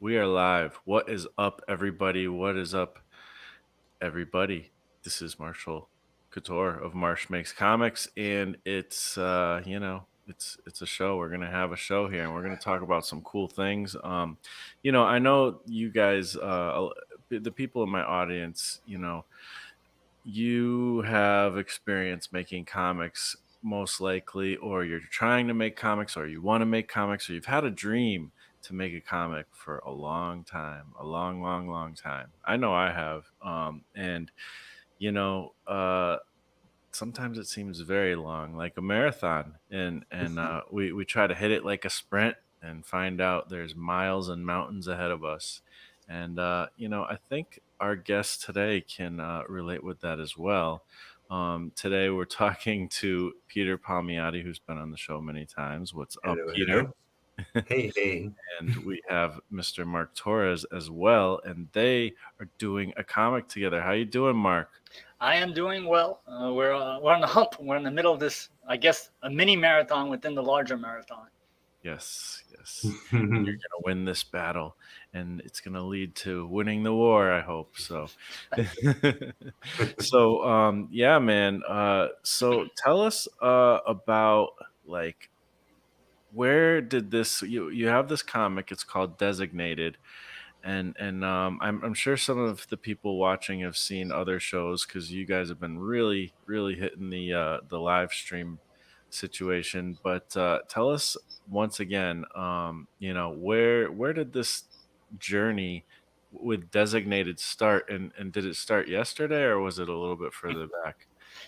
We are live. What is up, everybody? What is up, everybody? This is Marshall Couture of Marsh Makes Comics, and it's a show. We're gonna have a show here, and we're gonna talk about some cool things. I know you guys, the people in my audience, you have experience making comics most likely, or you're trying to make comics, or you want to make comics, or you've had a dream to make a comic for a long time, a long, long, long time. I know I have. And you know, sometimes it seems very long, like a marathon, and we try to hit it like a sprint and find out there's miles and mountains ahead of us. And I think our guest today can relate with that as well. Today we're talking to Peter Palmiotti, who's been on the show many times. What's up, Hello, Peter? hello. Hey, hey. And we have Mr. Mark Torres as well, and they are doing a comic together. How you doing, Mark? I am doing well. We're on the hump. We're in the middle of this, I guess, a mini marathon within the larger marathon. Yes, yes. And you're gonna win this battle, and it's gonna lead to winning the war, I hope. So yeah, man. So tell us about, like, where did this you have this comic, it's called Designated, and I'm sure some of the people watching have seen other shows because you guys have been really, really hitting the live stream situation. But tell us once again, where did this journey with Designated start, and did it start yesterday, or was it a little bit further back?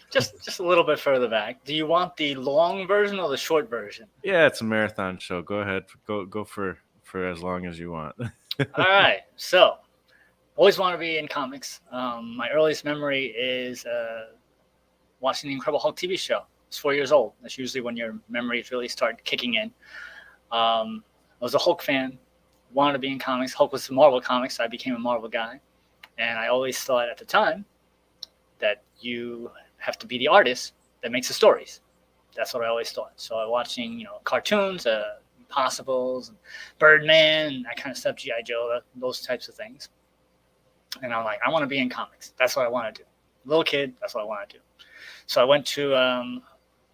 Just a little bit further back. Do you want the long version or the short version? Yeah, it's a marathon show. Go ahead, go for as long as you want. All right. So, always want to be in comics. My earliest memory is watching the Incredible Hulk TV show. I was 4 years old. That's usually when your memories really start kicking in. I was a Hulk fan. Wanted to be in comics. Hulk was Marvel comics, so I became a Marvel guy. And I always thought at the time that you have to be the artist that makes the stories. That's what I always thought. So I was watching, cartoons, Impossibles, Birdman, and that kind of stuff, G.I. Joe, those types of things. And I'm like, I want to be in comics. That's what I want to do. Little kid, that's what I want to do. So I went to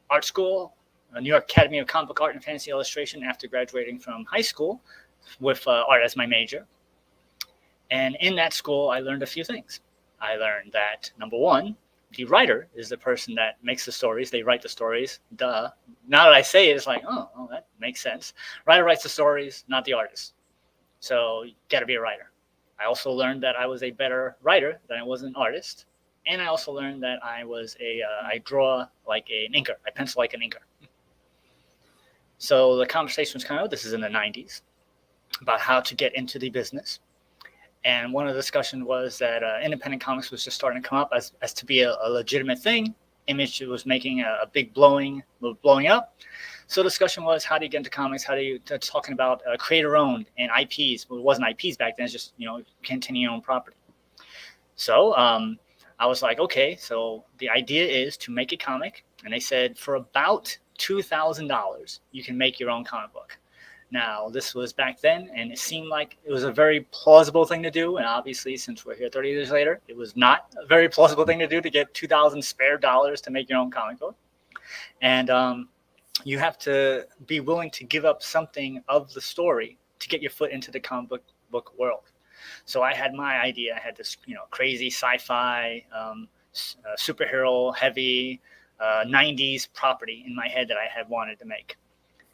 art school, New York Academy of Comic Book Art and Fantasy Illustration after graduating from high school with art as my major. And in that school, I learned a few things. I learned that, number one, the writer is the person that makes the stories. They write the stories. Duh. Now that I say it, it's like, oh, that makes sense. Writer writes the stories, not the artist. So you got to be a writer. I also learned that I was a better writer than I was an artist. And I also learned that I draw like an inker. I pencil like an inker. So the conversation was kind of, this is in the 90s, about how to get into the business. And one of the discussions was that independent comics was just starting to come up as to be a legitimate thing. Image was making a big blowing up. So the discussion was, how do you get into comics? Talking about creator-owned and IPs. Well, it wasn't IPs back then. It's just, continue your own property. So I was like, okay, so the idea is to make a comic. And they said for about $2,000, you can make your own comic book. Now, this was back then, and it seemed like it was a very plausible thing to do. And obviously, since we're here 30 years later, it was not a very plausible thing to do to get $2,000 spare dollars to make your own comic book. And you have to be willing to give up something of the story to get your foot into the comic book world. So I had my idea. I had this, crazy sci-fi, superhero heavy 90s property in my head that I had wanted to make.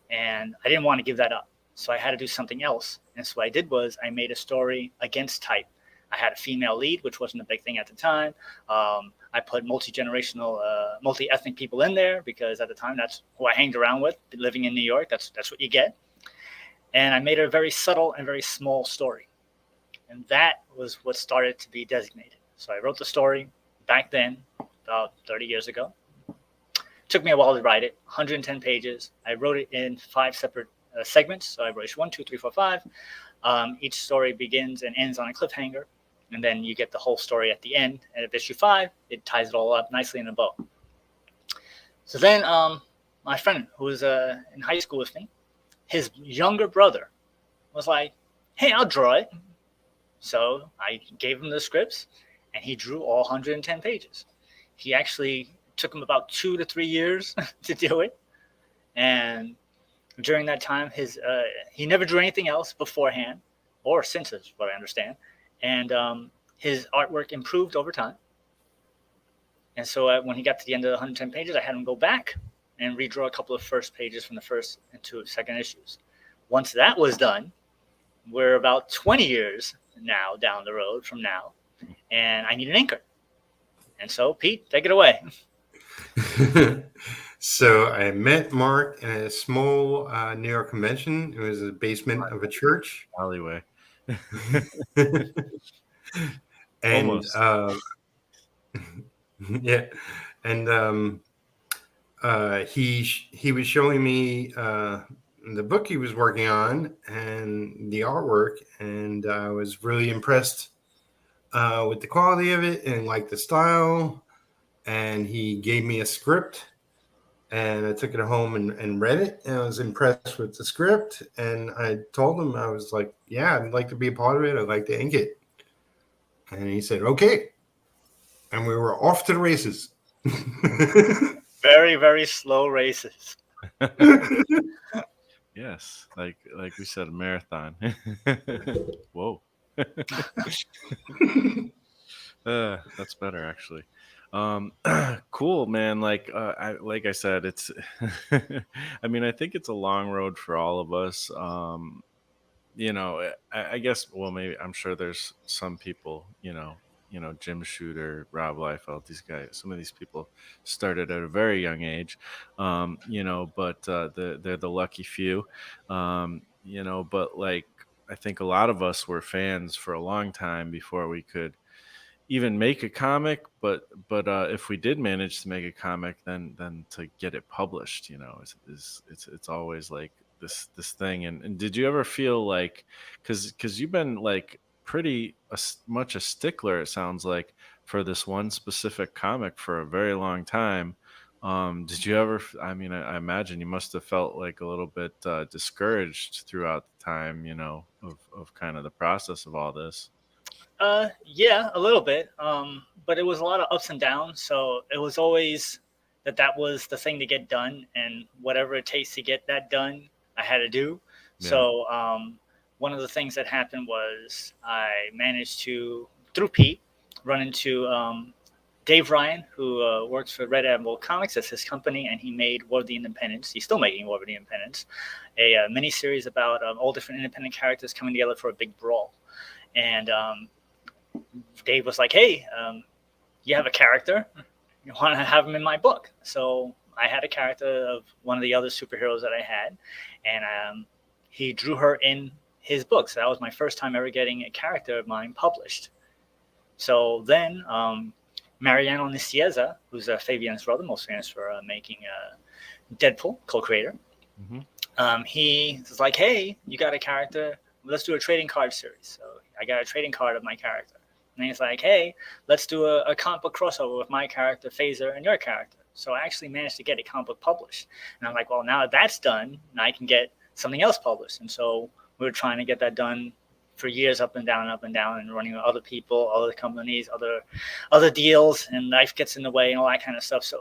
And I didn't want to give that up. So I had to do something else. And so what I did was I made a story against type. I had a female lead, which wasn't a big thing at the time. I put multi-generational, multi-ethnic people in there because at the time that's who I hanged around with, living in New York. That's what you get. And I made a very subtle and very small story. And that was what started to be Designated. So I wrote the story back then, about 30 years ago. Took me a while to write it, 110 pages. I wrote it in 5 separate segments. So I wrote issue 1, 2, 3, 4, 5. Each story begins and ends on a cliffhanger. And then you get the whole story at the end. And at issue 5, it ties it all up nicely in a bow. So then my friend who was in high school with me, his younger brother was like, hey, I'll draw it. So I gave him the scripts, and he drew all 110 pages. He actually took him about 2 to 3 years to do it, and during that time, he never drew anything else beforehand or since, is what I understand, and his artwork improved over time. And so when he got to the end of the 110 pages, I had him go back and redraw a couple of first pages from the first and two second issues. Once that was done, we're about 20 years now down the road from now, and I need an inker. And so, Pete, take it away. So I met Mark in a small New York convention. It was the basement of a church. Alleyway. And Almost. yeah, and he was showing me the book he was working on and the artwork, and I was really impressed with the quality of it and like the style. And he gave me a script, and I took it home and read it, and I was impressed with the script. And I told him, I was like, yeah, I'd like to be a part of it. I'd like to ink it. And he said, okay. And we were off to the races. Very, very slow races. Yes, like we said, a marathon. Whoa. That's better actually. Cool, man. Like I said, it's. I mean, I think it's a long road for all of us. I guess. Well, maybe I'm sure there's some people. Jim Shooter, Rob Liefeld, these guys. Some of these people started at a very young age. But they're the lucky few. But like I think a lot of us were fans for a long time before we could even make a comic, but if we did manage to make a comic, then to get it published, it's always like this thing. And did you ever feel like, because you've been like pretty much a stickler, it sounds like, for this one specific comic for a very long time. Did you ever I mean, I imagine you must have felt like a little bit discouraged throughout the time, of kind of the process of all this. Yeah, a little bit. But it was a lot of ups and downs. So it was always that was the thing to get done, and whatever it takes to get that done, I had to do. Yeah. So one of the things that happened was I managed to, through Pete, run into Dave Ryan, who works for Red Admiral Comics. That's his company, and he made War of the Independents. He's still making War of the Independents, a mini series about all different independent characters coming together for a big brawl. And Dave was like, "Hey, you have a character. You want to have him in my book?" So I had a character of one of the other superheroes that I had, and he drew her in his book. So that was my first time ever getting a character of mine published. So then Mariano Nicieza, who's Fabian's brother, most famous for making Deadpool, co-creator, he was like, "Hey, you got a character. Let's do a trading card series." So I got a trading card of my character. And he's like, "Hey, let's do a comic book crossover with my character, Phaser, and your character." So I actually managed to get a comic book published. And I'm like, well, now that that's done, now I can get something else published. And so we were trying to get that done for years, up and down, and running with other people, other companies, other deals, and life gets in the way and all that kind of stuff. So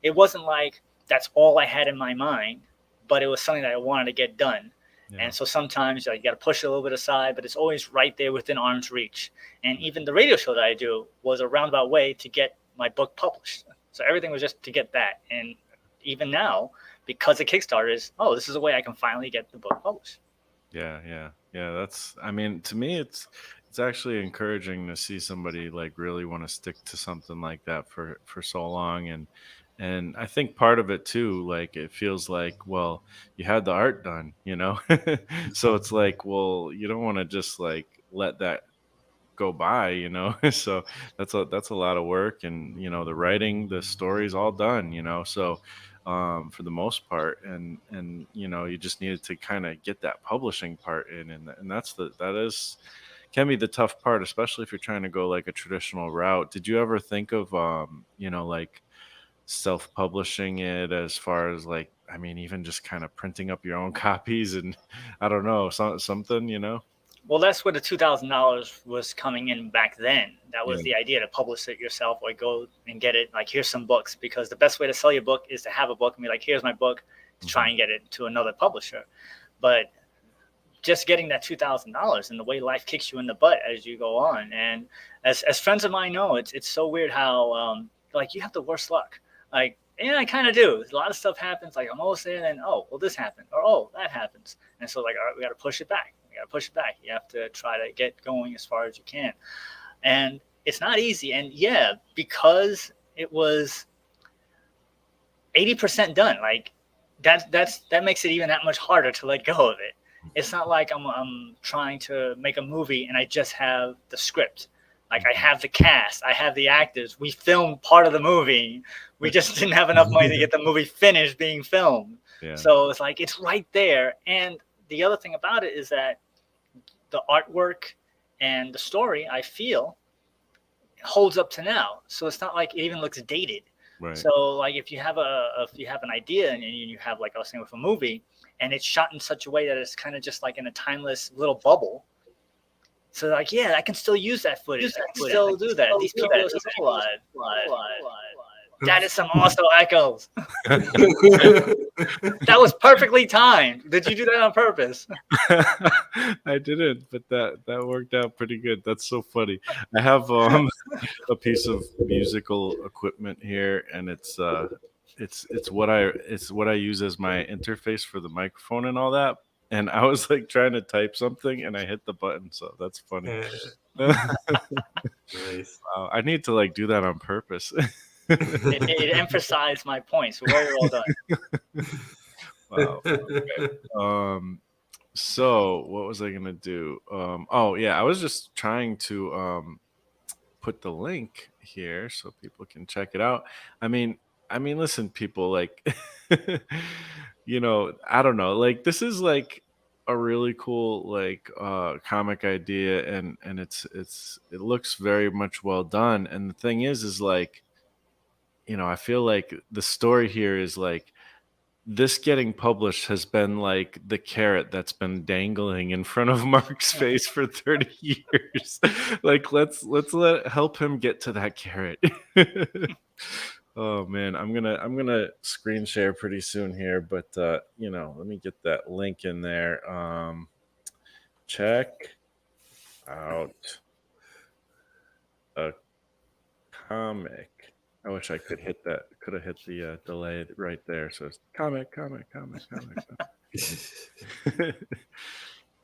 it wasn't like that's all I had in my mind, but it was something that I wanted to get done. Yeah. And so sometimes you got to push it a little bit aside, but it's always right there within arm's reach. And even the radio show that I do was a roundabout way to get my book published. So everything was just to get that. And even now, because of Kickstarter, this is a way I can finally get the book published. Yeah. That's, I mean, to me, it's actually encouraging to see somebody like really want to stick to something like that for so long. And I think part of it too, like it feels like, well, you had the art done, so it's like, well, you don't want to just like let that go by, so that's a lot of work. And the writing, the story's all done, so for the most part. And you just needed to kind of get that publishing part in. And that is can be the tough part, especially if you're trying to go like a traditional route. Did you ever think of like self-publishing it, as far as like, I mean, even just kind of printing up your own copies, and I don't know, something. Well, that's where the $2,000 was coming in back then. That was Yeah. the idea, to publish it yourself or go and get it. Like, here's some books, because the best way to sell your book is to have a book and be like, here's my book, to try and get it to another publisher. But just getting that $2,000 and the way life kicks you in the butt as you go on. And as friends of mine know, it's so weird how like, you have the worst luck. Like, yeah, I kind of do. A lot of stuff happens. Like, I'm almost there, and then, oh, well, this happened, or oh, that happens. And so, like, all right, we got to push it back. You have to try to get going as far as you can. And it's not easy. And yeah, because it was 80% done, like, that makes it even that much harder to let go of it. It's not like I'm trying to make a movie and I just have the script. Like, I have the cast, I have the actors. We filmed part of the movie. We just didn't have enough money to get the movie finished being filmed. Yeah. So it's like, it's right there. And the other thing about it is that the artwork and the story, I feel, holds up to now. So it's not like it even looks dated. Right. So, like, if you have an idea and you have, like I was saying with a movie, and it's shot in such a way that it's kind of just like in a timeless little bubble. So, like, yeah, I can still use that footage. I can still do that. These people are still alive. That is some awesome echoes. That was perfectly timed. Did you do that on purpose? I didn't, but that worked out pretty good. That's so funny. I have a piece of musical equipment here, and it's what I use as my interface for the microphone and all that. And I was like trying to type something, and I hit the button, so that's funny. Nice. Wow, I need to like do that on purpose. It emphasized my points. So very well done. Wow. Okay. So what was I gonna do? Oh yeah, I was just trying to put the link here so people can check it out. I mean, listen, people, like, I don't know, like, this is like a really cool, like, comic idea, and it looks very much well done. And the thing is like, I feel like the story here is like, this getting published has been like the carrot that's been dangling in front of Mark's face for 30 years. Like, let's help him get to that carrot. Oh man, I'm gonna screen share pretty soon here, but let me get that link in there. Check out a comic. I wish I could hit that. Could have hit the delay right there. So it's comic. All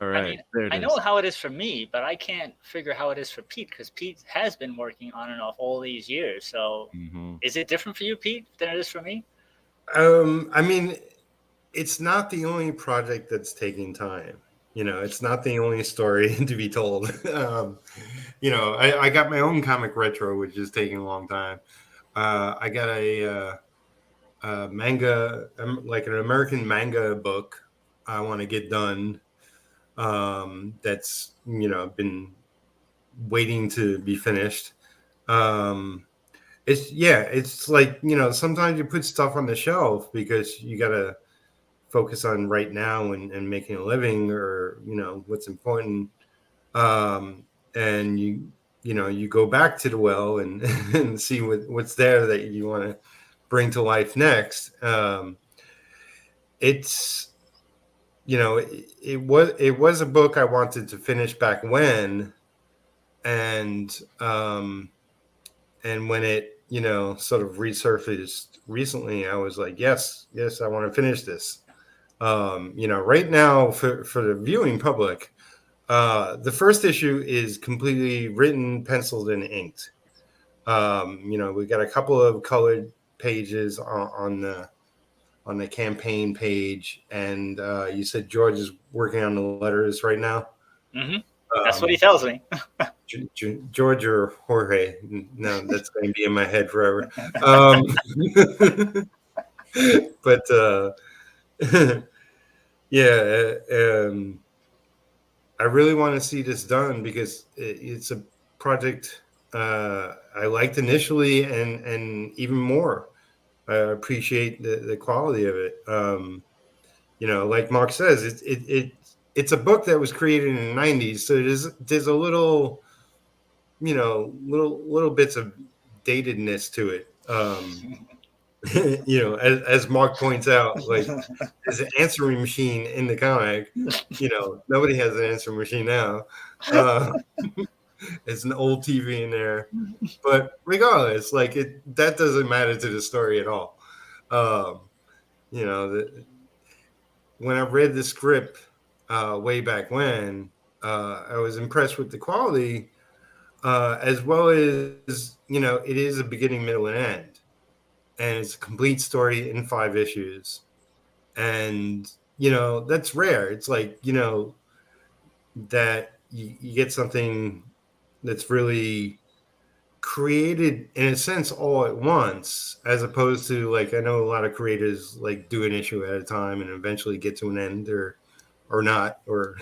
right. I mean, there it I is. know how it is for me, but I can't figure how it is for Pete, because Pete has been working on and off all these years. So is it different for you, Pete, than it is for me? I mean, it's not the only project that's taking time. It's not the only story to be told. I got my own comic retro, which is taking a long time. I got a manga, like an American manga book I want to get done. That's, been waiting to be finished. It's like, sometimes you put stuff on the shelf because you got to focus on right now and making a living, or, what's important. And you go back to the well and, and see what's there that you want to bring to life next. It's, it was a book I wanted to finish back when, and when it, sort of resurfaced recently, I was like, yes, I want to finish this. Right now for the viewing public, the first issue is completely written, penciled, and inked. We got a couple of colored pages on the campaign page, and you said George is working on the letters right now. Mm-hmm. That's what he tells me. George or Jorge? No, that's going to be in my head forever. But I really want to see this done because it's a project I liked initially, and even more. I appreciate the quality of it. Like Mark says, it's a book that was created in the 90s, so there's a little, little bits of datedness to it. As Mark points out, like there's an answering machine in the comic. Nobody has an answering machine now. It's an old TV in there, but regardless, like that doesn't matter to the story at all. When I read the script way back when, I was impressed with the quality, as well as it is a beginning, middle, and end, and it's a complete story in 5 issues, and that's rare. It's like that you get something that's really created in a sense all at once, as opposed to, like, I know a lot of creators like do an issue at a time and eventually get to an end or not, or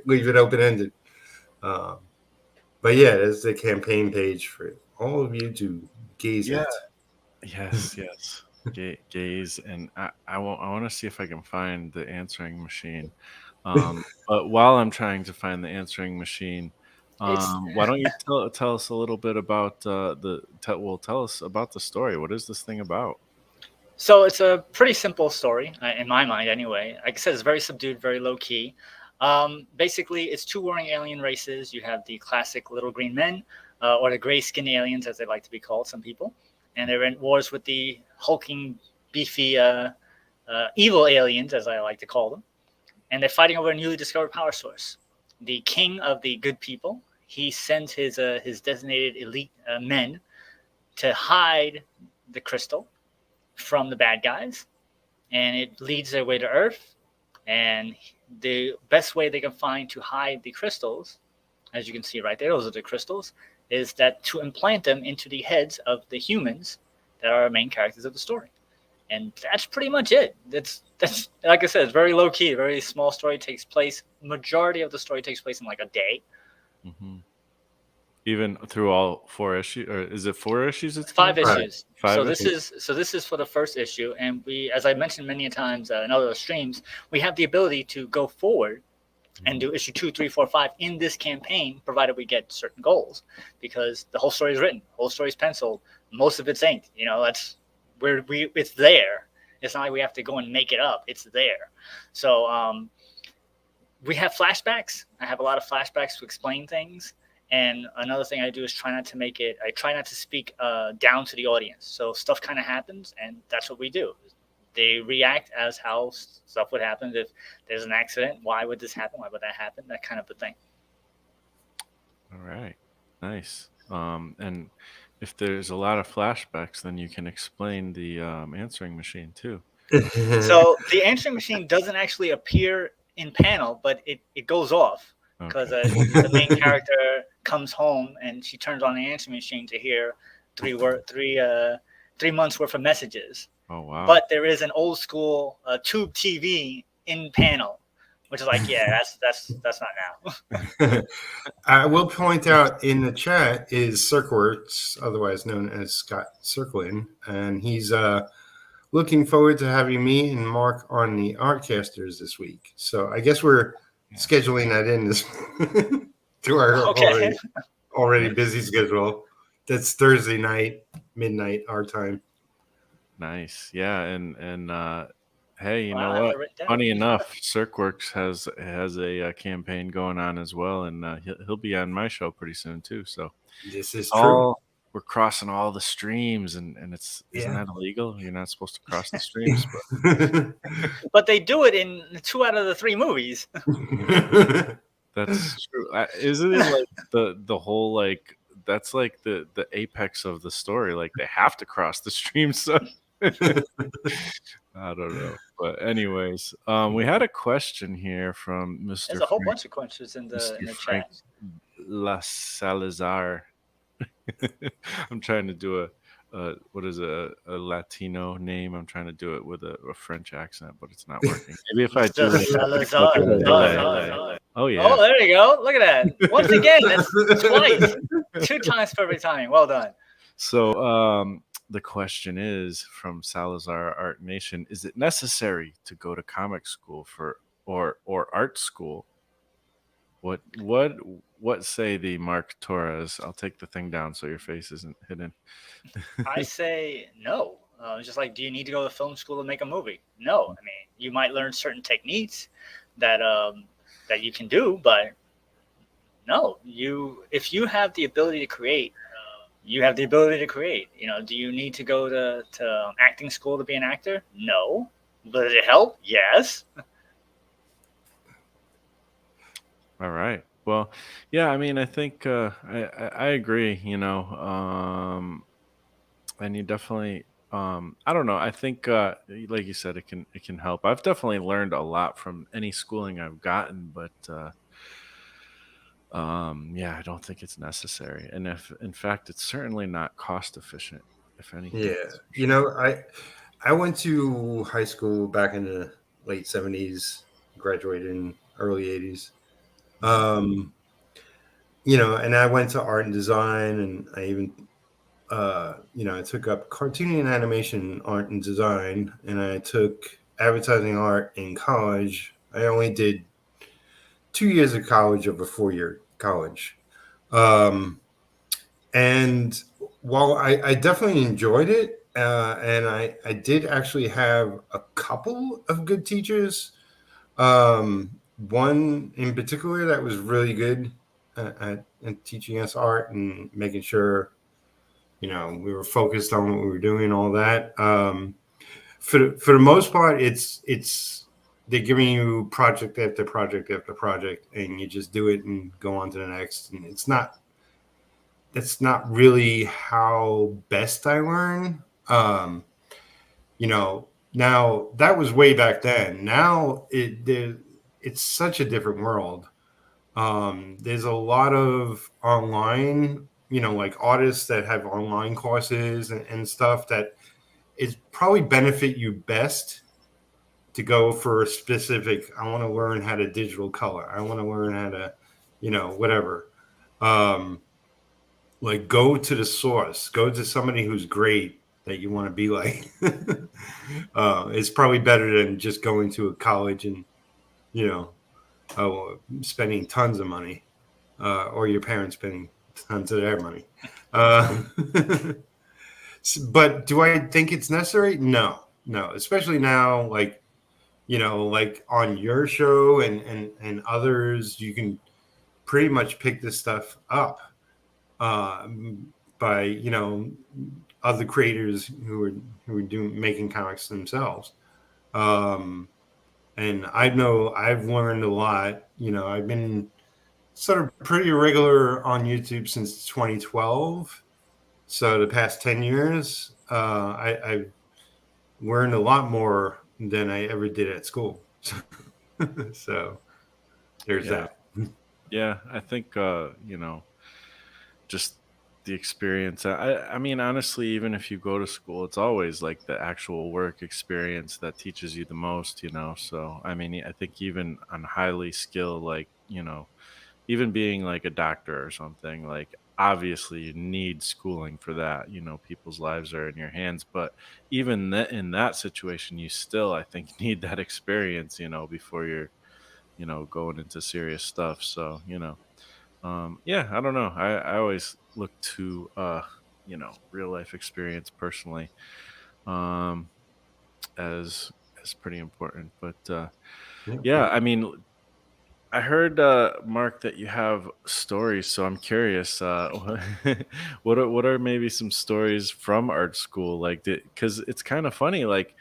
leave it open ended. But yeah, there's the campaign page for all of you to gaze at. Yes. Gaze, and I want to see if I can find the answering machine. But while I'm trying to find the answering machine, why don't you tell us a little bit about tell us about the story. What is this thing about? So it's a pretty simple story, in my mind anyway. Like I said, it's very subdued, very low key. Basically, it's 2 warring alien races. You have the classic little green men, or the gray skin aliens, as they like to be called, some people. And they're in wars with the hulking, beefy, evil aliens, as I like to call them. And they're fighting over a newly discovered power source. The king of the good people, he sends his designated elite men to hide the crystal from the bad guys, and it leads their way to Earth. And the best way they can find to hide the crystals, as you can see right there, those are the crystals, is that to implant them into the heads of the humans that are our main characters of the story. And that's pretty much it. That's like I said, it's very low key, very small story. Majority of the story takes place in like a day. Mm-hmm. Even through all 4 issues, or is it 4 issues? It's 5 issues. Five This is for the first issue, and we, as I mentioned many times in other streams, we have the ability to go forward and do issue 2, 3, 4, 5 in this campaign, provided we get certain goals, because the whole story is written, whole story is penciled, most of it's inked. That's where it's there. It's not like we have to go and make it up. It's there. So we have flashbacks. I have a lot of flashbacks to explain things. And another thing I do is try not to speak down to the audience. So stuff kind of happens, and that's what we do. They react as how stuff would happen. If there's an accident, why would this happen? Why would that happen? That kind of a thing. All right. Nice. And if there's a lot of flashbacks, then you can explain the answering machine too. So the answering machine doesn't actually appear in panel, but it goes off. Because the main character comes home and she turns on the answering machine to hear 3 months worth of messages. Oh wow! But there is an old school tube TV in panel, which is like, yeah, that's not now. I will point out in the chat is Cirquworks, otherwise known as Scott Circlin, and he's looking forward to having me and Mark on the Artcasters this week. So I guess we're scheduling that in this to our already busy schedule. That's Thursday night, midnight our time. Nice. Yeah, and hey, you know what? Funny enough, Cirquworks has a campaign going on as well, and he'll be on my show pretty soon too. So this is true. We're crossing all the streams, and isn't that illegal? You're not supposed to cross the streams, but they do it in 2 out of the 3 movies. That's true. Isn't it like the whole, like, that's like the apex of the story? Like, they have to cross the streams. So I don't know, but anyways, we had a question here from Mr. There's a whole bunch of questions in the chat. La Salazar. I'm trying to do a Latino name. I'm trying to do it with a French accent, but it's not working. Maybe if I do it. Oh yeah. Oh, there you go. Look at that. Once again, that's twice. 2 times for every time. Well done. So the question is from Salazar Art Nation: is it necessary to go to comic school for or art school. What say the Mark Torres? I'll take the thing down so your face isn't hidden. I say no. Just like, do you need to go to film school to make a movie? No. I mean, you might learn certain techniques that that you can do, but no. If you have the ability to create, you have the ability to create. You know, do you need to go to acting school to be an actor? No. Does it help? Yes. All right. Well, yeah. I mean, I think I agree. And you definitely. I don't know. I think, like you said, it can help. I've definitely learned a lot from any schooling I've gotten, but yeah, I don't think it's necessary. And if, in fact, it's certainly not cost efficient. If anything, Yeah, that's for you sure. know, I went to high school back in the late '70s, graduated in early '80s. Mhm. Um, and I went to art and design, and I even I took up cartooning and animation art and design, and I took advertising art in college. I only did 2 years of college of a 4-year college. Um, and while I definitely enjoyed it, and I did actually have a couple of good teachers, one in particular that was really good at teaching us art and making sure we were focused on what we were doing, all that. For the most part, it's they're giving you project after project after project, and you just do it and go on to the next. And that's not really how best I learn. Now that was way back then. Now it's such a different world. There's a lot of online, like artists that have online courses and stuff that is probably benefit you best to go for a specific. I want to learn how to digital color. I want to learn how to, whatever. Um, like go to the source. Go to somebody who's great that you want to be like. It's probably better than just going to a college and you know spending tons of money, or your parents spending tons of their money. Uh, but do I think it's necessary? No, no. Especially now, like like on your show and others, you can pretty much pick this stuff up uh, by other creators who are doing making comics themselves. Um, and I know I've learned a lot. I've been sort of pretty regular on YouTube since 2012. So the past 10 years, I've learned a lot more than I ever did at school. So there's Yeah, that. yeah. I think just the experience. I mean, honestly, even if you go to school, it's always like the actual work experience that teaches you the most. So I mean, I think even on highly skilled, like even being like a doctor or something, like obviously you need schooling for that. People's lives are in your hands, but even in that situation, you still, I think, need that experience. Before you're going into serious stuff. So yeah, I don't know. I always look to real life experience personally, um as pretty important. But Yeah. yeah, I mean, I heard, Mark, that you have stories, so I'm curious. What are maybe some stories from art school? Like, because it's kind of funny. Like,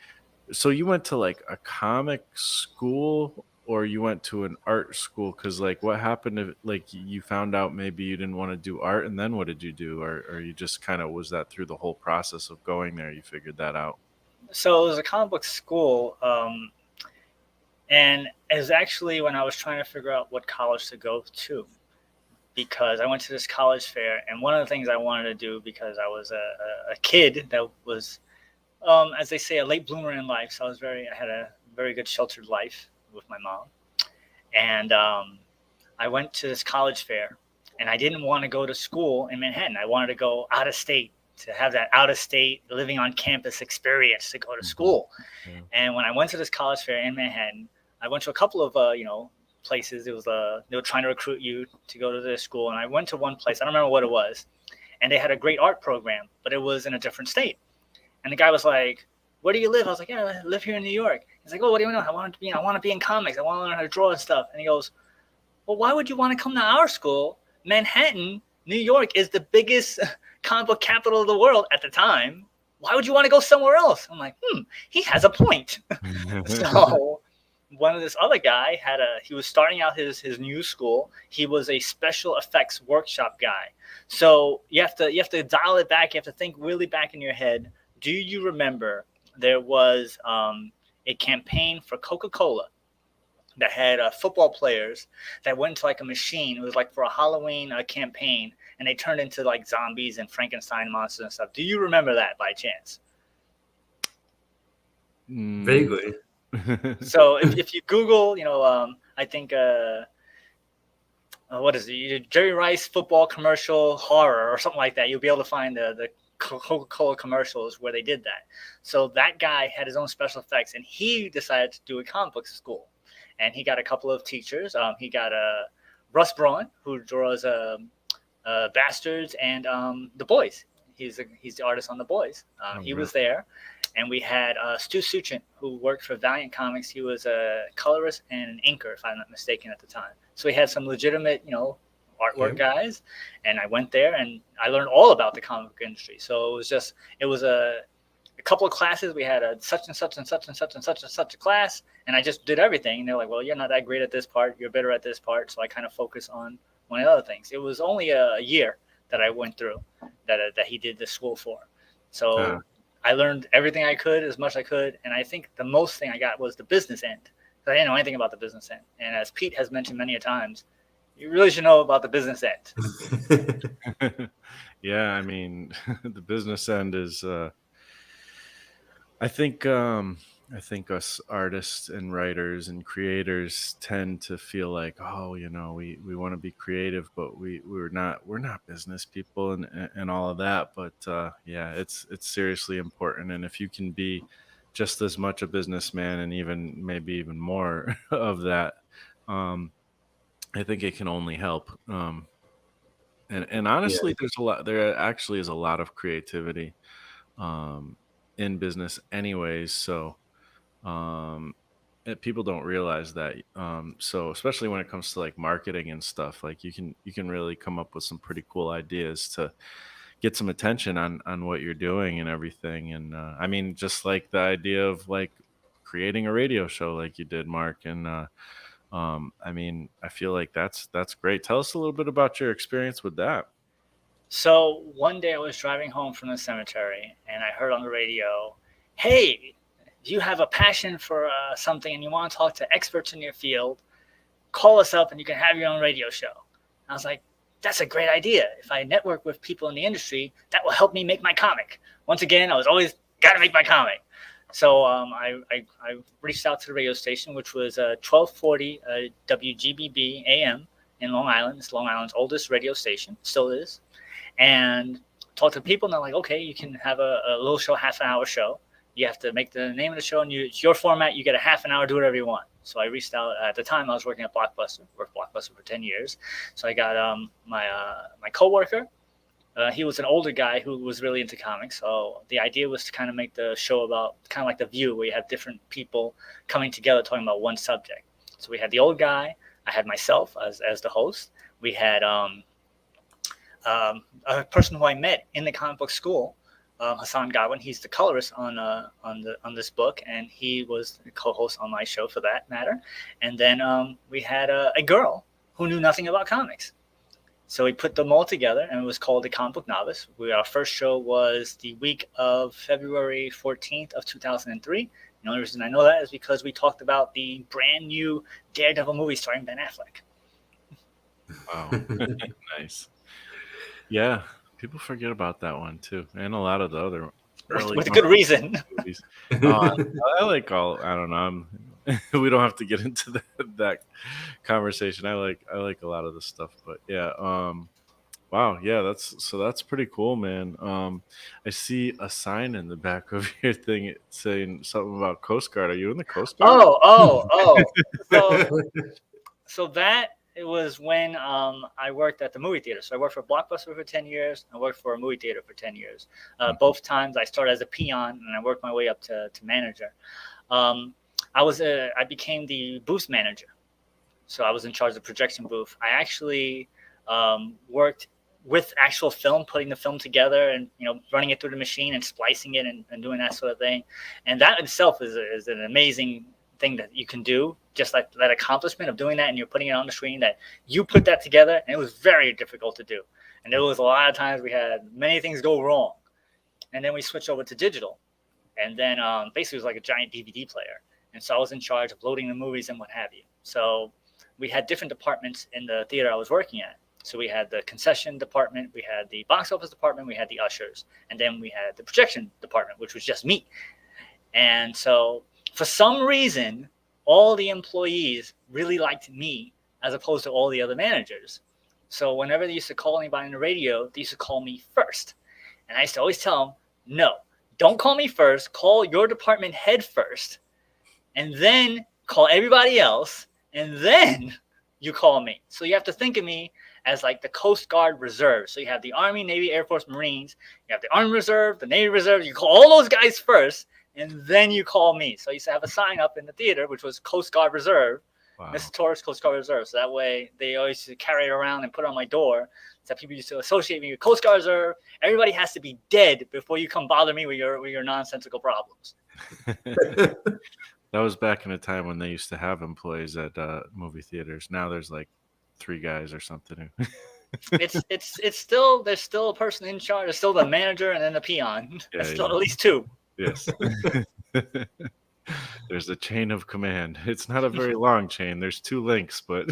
so you went to like a comic school, or you went to an art school? Because like, what happened if like you found out maybe you didn't want to do art, and then what did you do? Or you just kind of, was that through the whole process of going there? You figured that out. So it was a comic book school, and it was actually when I was trying to figure out what college to go to, because I went to this college fair, and one of the things I wanted to do, because I was a kid that was, as they say, a late bloomer in life. So I had a very good sheltered life with my mom, and I went to this college fair, and I didn't want to go to school in Manhattan. I wanted to go out of state to have that out of state living on campus experience to go to Hmm. school. Yeah. And when I went to this college fair in Manhattan, I went to a couple of places. It was they were trying to recruit you to go to their school, and I went to one place. I don't remember what it was, and they had a great art program, but it was in a different state. And the guy was like, "Where do you live?" I was like, "Yeah, I live here in New York." He's like, "Oh, what do you know? I want to be in comics. I want to learn how to draw and stuff." And he goes, "Well, why would you want to come to our school? Manhattan, New York is the biggest comic book capital of the world at the time. Why would you want to go somewhere else?" I'm like, he has a point. So one of this other guy he was starting out his new school. He was a special effects workshop guy. So you have to dial it back. You have to think really back in your head. Do you remember there was a campaign for Coca-Cola that had football players that went into like a machine? It was like for a Halloween campaign, and they turned into like zombies and Frankenstein monsters and stuff. Do you remember that by chance? Vaguely. So if you Google, I think what is it? Jerry Rice football commercial horror or something like that, you'll be able to find the Coca-Cola commercials where they did that. So that guy had his own special effects, and he decided to do a comic book school. And he got a couple of teachers. He got Russ Braun, who draws Bastards and The Boys. He's the artist on The Boys. He was there. And we had Stu Suchin, who worked for Valiant Comics. He was a colorist and an inker, if I'm not mistaken, at the time. So we had some legitimate, artwork guys. And I went there and I learned all about the comic book industry. So it was a couple of classes. We had a such and such and such and such and such and such a class. And I just did everything. And they're like, well, you're not that great at this part. You're better at this part. So I kind of focus on one of the other things. It was only a year that I went through that he did the school for. So I learned everything I could, as much as I could. And I think the most thing I got was the business end. I didn't know anything about the business end. And as Pete has mentioned many a times, you really should know about the business end. Yeah, I mean, the business end is, I think us artists and writers and creators tend to feel like, oh, we want to be creative, but we're not business people and all of that. But yeah, it's seriously important. And if you can be just as much a businessman and maybe even more of that, I think it can only help. And honestly, there actually is a lot of creativity in business anyways. So people don't realize that. So especially when it comes to like marketing and stuff, like you can really come up with some pretty cool ideas to get some attention on what you're doing and everything. And I mean, just like the idea of like creating a radio show like you did, Mark. And I mean, I feel like that's great. Tell us a little bit about your experience with that. So one day I was driving home from the cemetery and I heard on the radio, "Hey, if you have a passion for something and you want to talk to experts in your field, call us up and you can have your own radio show." I was like, that's a great idea. If I network with people in the industry, that will help me make my comic. Once again, I was always got to make my comic. So I reached out to the radio station, which was 1240 WGBB AM in Long Island. It's Long Island's oldest radio station, still is. And talked to people, and they're like, okay, you can have a little show, half an hour show. You have to make the name of the show, and it's your format. You get a half an hour, do whatever you want. So I reached out. At the time, I was working at Blockbuster. Worked Blockbuster for 10 years. So I got my coworker. He was an older guy who was really into comics. So the idea was to kind of make the show about kind of like The View, where you have different people coming together talking about one subject. So we had the old guy. I had myself as the host. We had a person who I met in the comic book school, Hassan Godwin. He's the colorist on this book, and he was the co-host on my show for that matter. And then we had a girl who knew nothing about comics. So we put them all together, and it was called The Comic Book Novice. Our first show was the week of February 14th of 2003. The only reason I know that is because we talked about the brand new Daredevil movie starring Ben Affleck. Wow. Nice. Yeah, people forget about that one too, and a lot of the other early with good reason. movies. I like I don't know. We don't have to get into that conversation. I like a lot of the stuff, but yeah. Wow, yeah, that's pretty cool, man. I see a sign in the back of your thing saying something about Coast Guard. Are you in the Coast Guard? Oh. So that it was when I worked at the movie theater. So I worked for Blockbuster for 10 years. I worked for a movie theater for 10 years. Both times I started as a peon and I worked my way up to manager. I became the booth manager. So I was in charge of the projection booth. I actually worked with actual film, putting the film together and, running it through the machine and splicing it and doing that sort of thing. And that itself is an amazing thing that you can do, just like that accomplishment of doing that, and you're putting it on the screen, that you put that together, and it was very difficult to do. And there was a lot of times we had many things go wrong. And then we switched over to digital. And then basically it was like a giant DVD player. And so I was in charge of loading the movies and what have you. So we had different departments in the theater I was working at. So we had the concession department, we had the box office department, we had the ushers, and then we had the projection department, which was just me. And so for some reason, all the employees really liked me as opposed to all the other managers. So whenever they used to call anybody on the radio, they used to call me first. And I used to always tell them, no, don't call me first. Call your department head first. And then call everybody else. And then you call me. So you have to think of me as like the Coast Guard Reserve. So you have the Army, Navy, Air Force, Marines. You have the Army Reserve, the Navy Reserve. You call all those guys first. And then you call me. So I used to have a sign up in the theater, which was Coast Guard Reserve. Wow. Mr. Torres, Coast Guard Reserve. So that way they always used to carry it around and put it on my door. So people used to associate me with Coast Guard Reserve. Everybody has to be dead before you come bother me with your nonsensical problems. That was back in a time when they used to have employees at movie theaters. Now there's like 3 guys or something. It's still, there's still a person in charge. There's still the manager and then the peon. There's still at least 2. Yes. There's a chain of command. It's not a very long chain. There's 2 links, but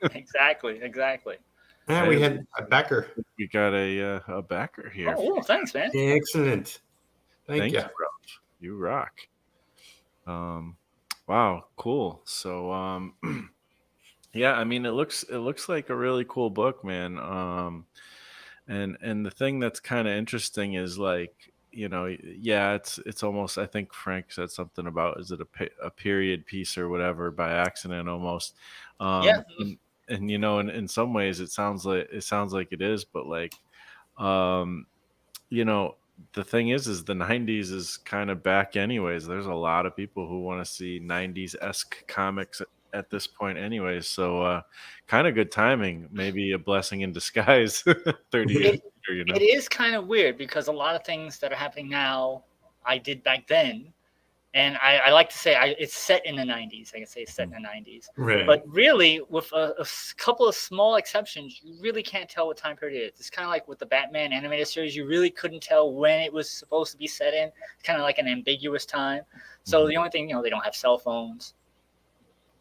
Exactly. Yeah, we had a backer. We got a backer here. Oh, thanks, man. Excellent. Thank you. You rock. Wow, cool. So yeah, I mean, it looks like a really cool book, man. And the thing that's kind of interesting is, like, yeah, it's almost, I think Frank said something about, is it a period piece or whatever by accident almost. Yeah. And in some ways it sounds like it is, but like, the thing is the 90s is kind of back anyways. There's a lot of people who want to see 90s-esque comics at this point anyways. So kind of good timing, maybe a blessing in disguise 30 years later, It is kind of weird because a lot of things that are happening now I did back then. And I like to say it's set in the 90s. I can say it's set in the 90s. Right. But really, with a couple of small exceptions, you really can't tell what time period it is. It's kind of like with the Batman animated series. You really couldn't tell when it was supposed to be set in. It's kind of like an ambiguous time. So the only thing, they don't have cell phones,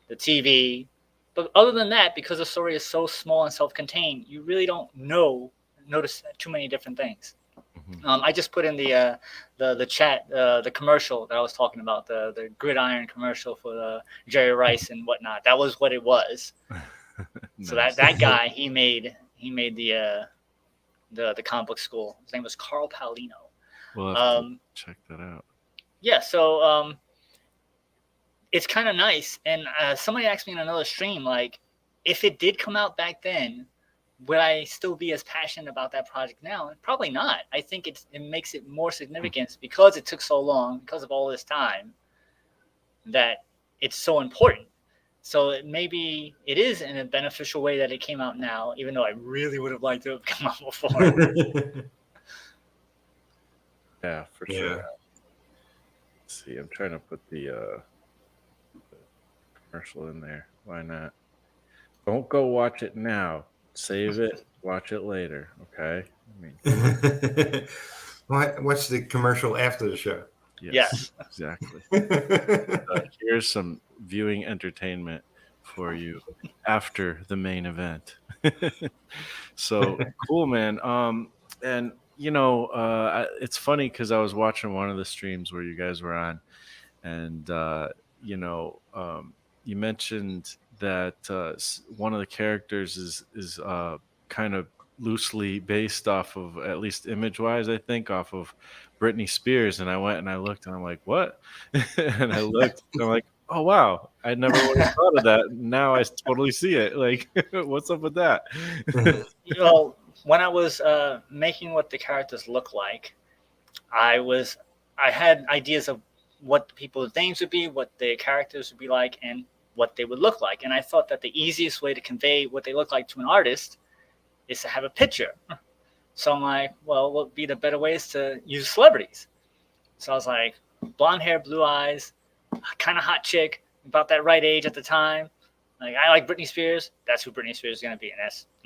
the TV. But other than that, because the story is so small and self-contained, you really don't notice too many different things. I just put in the chat the commercial that I was talking about, the gridiron commercial for the Jerry Rice and whatnot. That was what it was. Nice. So that guy, he made the comic book school. His name was Carl Paolino. We'll have to check that out. Yeah, so it's kind of nice. And somebody asked me in another stream, like, if it did come out back then, would I still be as passionate about that project now? Probably not. I think it makes it more significant because it took so long, because of all this time, that it's so important. So maybe it is in a beneficial way that it came out now, even though I really would have liked to have come out before. Yeah, for sure. Let's see, I'm trying to put the commercial in there. Why not? Don't go watch it now. Save it, watch it later, okay? What's the commercial after the show? Yes. Exactly. Here's some viewing entertainment for you after the main event. So cool, man. And it's funny because I was watching one of the streams where you guys were on, and you mentioned that one of the characters is kind of loosely based off of, at least image wise, I think, off of Britney Spears. And I went and I looked and I'm like, what? And I looked and I'm like, oh wow, I never would have thought of that. Now I totally see it. Like, what's up with that? You know, when I was making what the characters look like, I had ideas of what people's names would be, what their characters would be like, and what they would look like. And I thought that the easiest way to convey what they look like to an artist is to have a picture. So I'm like, well, what would be the better ways to use celebrities? So I was like, blonde hair, blue eyes, kind of hot chick, about that right age at the time. Like, I like Britney Spears. That's who Britney Spears is going to be. And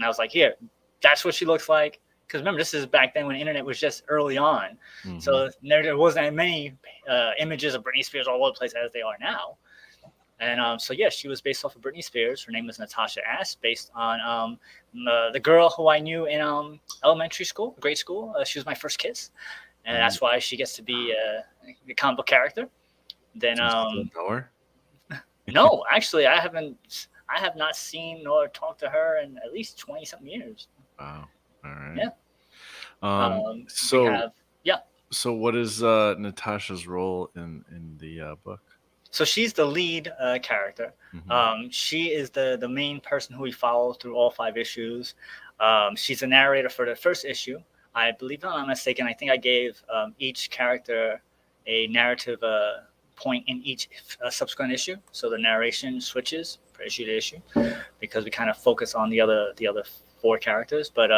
I was like, here, that's what she looks like. Because remember, this is back then when the internet was just early on. Mm-hmm. So there wasn't as many images of Britney Spears all over the place as they are now. And so, yeah, she was based off of Britney Spears. Her name was Natasha Ass, based on the girl who I knew in elementary school, grade school. She was my first kiss. And that's why she gets to be the comic book character. Then, know her? no, actually, I have not seen nor talked to her in at least 20-something years. Wow. All right. Yeah. So what is Natasha's role in the book? So she's the lead character. Mm-hmm. She is the main person who we follow through all 5 issues. She's the narrator for the first issue. I believe, if I'm not mistaken, I think I gave each character a narrative point in each subsequent issue. So the narration switches from issue to issue because we kind of focus on the other 4 characters. But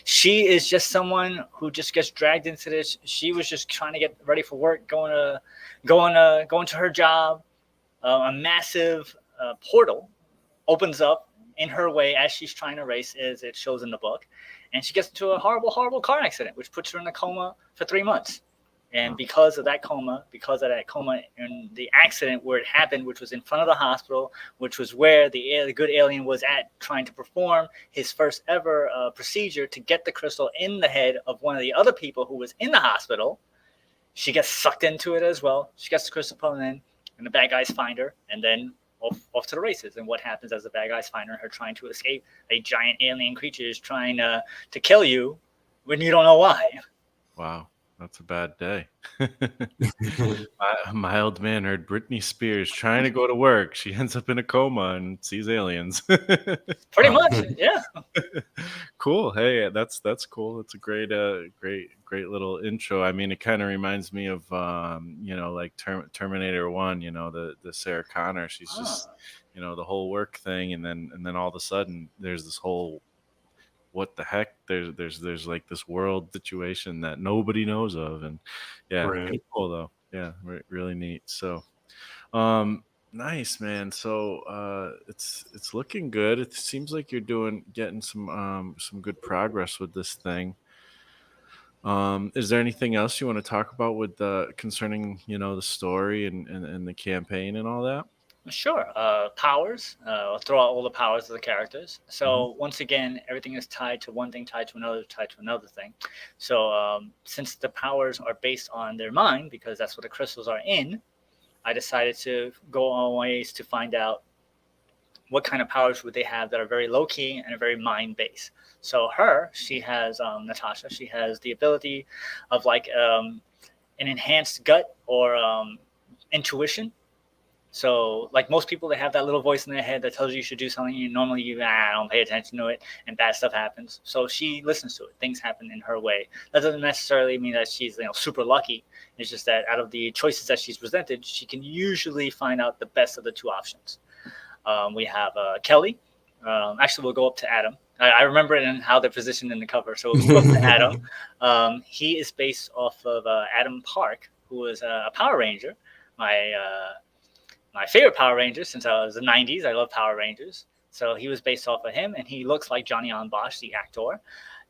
she is just someone who just gets dragged into this. She was just trying to get ready for work, going to her job. A massive portal opens up in her way as she's trying to race, as it shows in the book. And she gets into a horrible car accident, which puts her in a coma for 3 months. And because of that coma and the accident where it happened, which was in front of the hospital, which was where the good alien was at trying to perform his first ever procedure to get the crystal in the head of one of the other people who was in the hospital, she gets sucked into it as well. She gets the crystal put in, and the bad guys find her, and then off to the races. And what happens as the bad guys find her trying to escape a giant alien creature is trying to kill you when you don't know why. Wow. That's a bad day. A mild mannered Britney Spears trying to go to work. She ends up in a coma and sees aliens. Pretty much, yeah. Cool. Hey, that's cool. That's a great little intro. I mean, it kind of reminds me of like Terminator 1. The Sarah Connor. She's just the whole work thing, and then all of a sudden there's this whole, what the heck, there's like this world situation that nobody knows of. And yeah, Right. pretty cool though. Yeah, really neat. So nice, man. So it's looking good. It seems like you're getting some good progress with this thing. Is there anything else you want to talk about with concerning the story and the campaign and all that? Sure. Powers. I'll throw out all the powers of the characters. So once again, everything is tied to one thing, tied to another thing. So since the powers are based on their mind, because that's what the crystals are in, I decided to go on ways to find out what kind of powers would they have that are very low key and are very mind based. So she has Natasha. She has the ability of like an enhanced gut or intuition. So, like most people, they have that little voice in their head that tells you should do something. And normally, you don't pay attention to it, and bad stuff happens. So she listens to it. Things happen in her way. That doesn't necessarily mean that she's super lucky. It's just that out of the choices that she's presented, she can usually find out the best of the 2 options. We have Kelly. Actually, we'll go up to Adam. I remember it and how they're positioned in the cover. So we'll go up to Adam. He is based off of Adam Park, who was a Power Ranger. My favorite Power Ranger since I was the 90s. I love Power Rangers. So he was based off of him, and he looks like Johnny Bosch, the actor.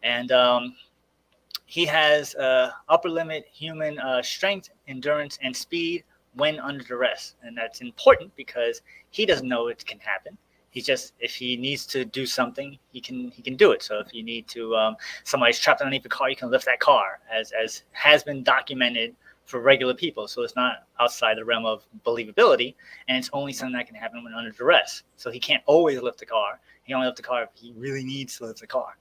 And he has upper limit human strength, endurance, and speed when under duress. And that's important because he doesn't know it can happen. If he needs to do something, he can do it. So if you need to, somebody's trapped underneath a car, you can lift that car, as has been documented for regular people. So it's not outside the realm of believability, and it's only something that can happen when under duress. So he can't always lift the car. He only lift the car if he really needs to lift the car.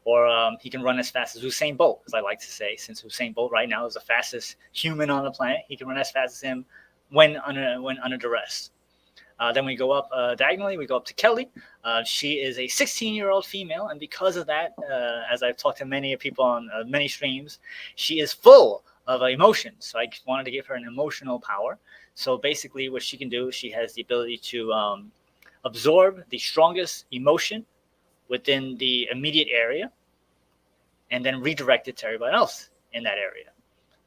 or he can run as fast as Usain Bolt, as I like to say, since Usain Bolt right now is the fastest human on the planet. He can run as fast as him when under duress. Then we go up diagonally. We go up to Kelly. She is a 16-year-old female, and because of that, as I've talked to many people on many streams, she is full of emotions. So I wanted to give her an emotional power. So basically, what she can do, she has the ability to absorb the strongest emotion within the immediate area, and then redirect it to everybody else in that area.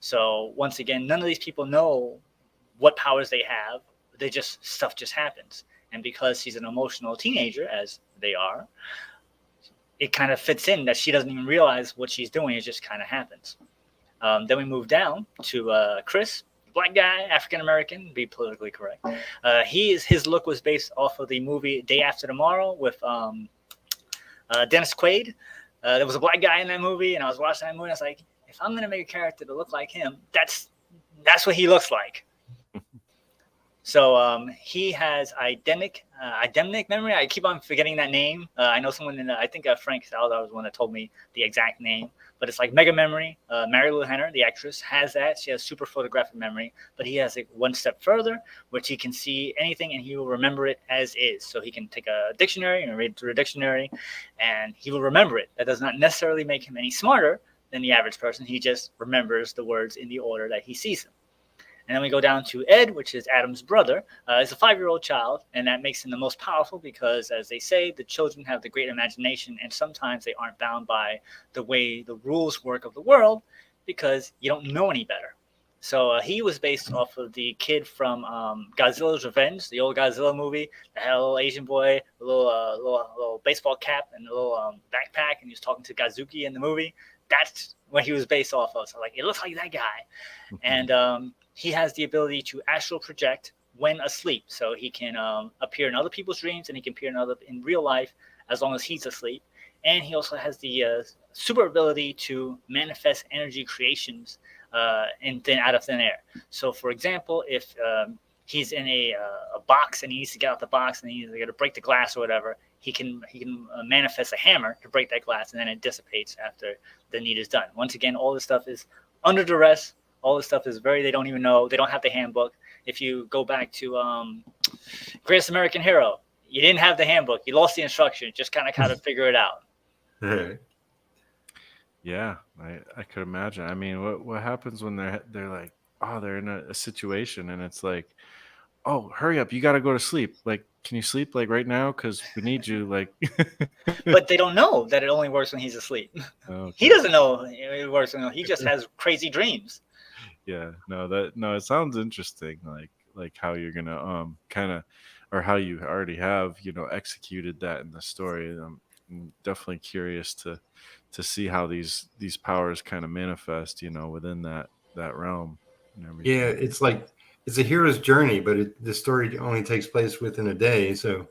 So once again, none of these people know what powers they have. Stuff just happens. And because she's an emotional teenager, as they are, it kind of fits in that she doesn't even realize what she's doing. It just kind of happens. Then we move down to Chris, black guy, African-American, be politically correct. His look was based off of the movie Day After Tomorrow with Dennis Quaid. There was a black guy in that movie, and I was watching that movie, and I was like, if I'm going to make a character to look like him, that's what he looks like. So he has eidetic memory. I keep on forgetting that name. I know someone I think Frank Salazar was the one that told me the exact name, but it's like mega memory. Mary Lou Henner, the actress, has that. She has super photographic memory, but he has it one step further, which he can see anything and he will remember it as is. So he can take a dictionary and read through a dictionary, and he will remember it. That does not necessarily make him any smarter than the average person. He just remembers the words in the order that he sees them. And then we go down to Ed, which is Adam's brother. He's a 5-year-old child, and that makes him the most powerful because, as they say, the children have the great imagination, and sometimes they aren't bound by the way the rules work of the world because you don't know any better. So he was based off of the kid from Godzilla's Revenge, the old Godzilla movie. That had a little Asian boy, a little baseball cap, and a little backpack, and he was talking to Gazuki in the movie. That's what he was based off of. So it looks like that guy. And he has the ability to astral project when asleep. So he can appear in other people's dreams, and he can appear in real life as long as he's asleep. And he also has the super ability to manifest energy creations out of thin air. So, for example, if he's in a box and he needs to get out the box and he's going to break the glass or whatever, he can manifest a hammer to break that glass, and then it dissipates after the need is done. Once again, all this stuff is under duress. All this stuff is they don't even know. They don't have the handbook. If you go back to Greatest American Hero, you didn't have the handbook. You lost the instruction. Just kind of figure it out. Yeah, I could imagine. I mean, what happens when they're like, oh, they're in a situation and it's like, oh, hurry up, you got to go to sleep. Like, can you sleep like right now? Because we need you. Like, but they don't know that it only works when he's asleep. Okay. He doesn't know it works when he just has crazy dreams. Yeah, it sounds interesting. Like how you're gonna kind of, or how you already have executed that in the story. I'm definitely curious to see how these powers kind of manifest, within that realm and everything. Yeah, it's like it's a hero's journey, but the story only takes place within a day, so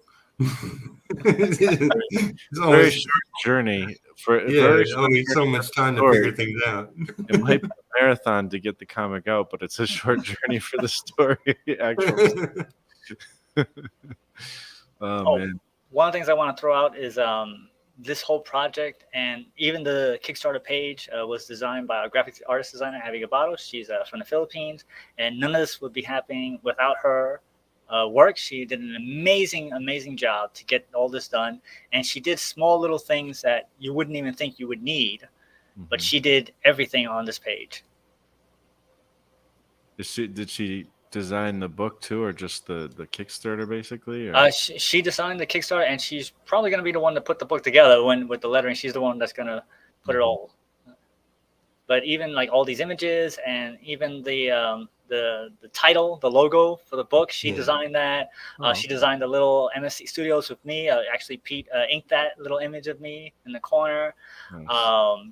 it's always a short journey only so much time to figure things out. It might be a marathon to get the comic out, but it's a short journey for the story. Actually, man. One of the things I want to throw out is this whole project, and even the Kickstarter page was designed by a graphic artist designer, Abby Gabato. She's from the Philippines, and none of this would be happening without her work. She did an amazing job to get all this done, and she did small little things that you wouldn't even think you would need, but she did everything on this page. Did she design the book too, or just the Kickstarter basically? She designed the Kickstarter, and she's probably going to be the one to put the book together with the lettering. She's the one that's going to put it all. But even like all these images and even the title, the logo for the book, she designed that. She designed the little MSC Studios with me. Actually, Pete inked that little image of me in the corner. Nice.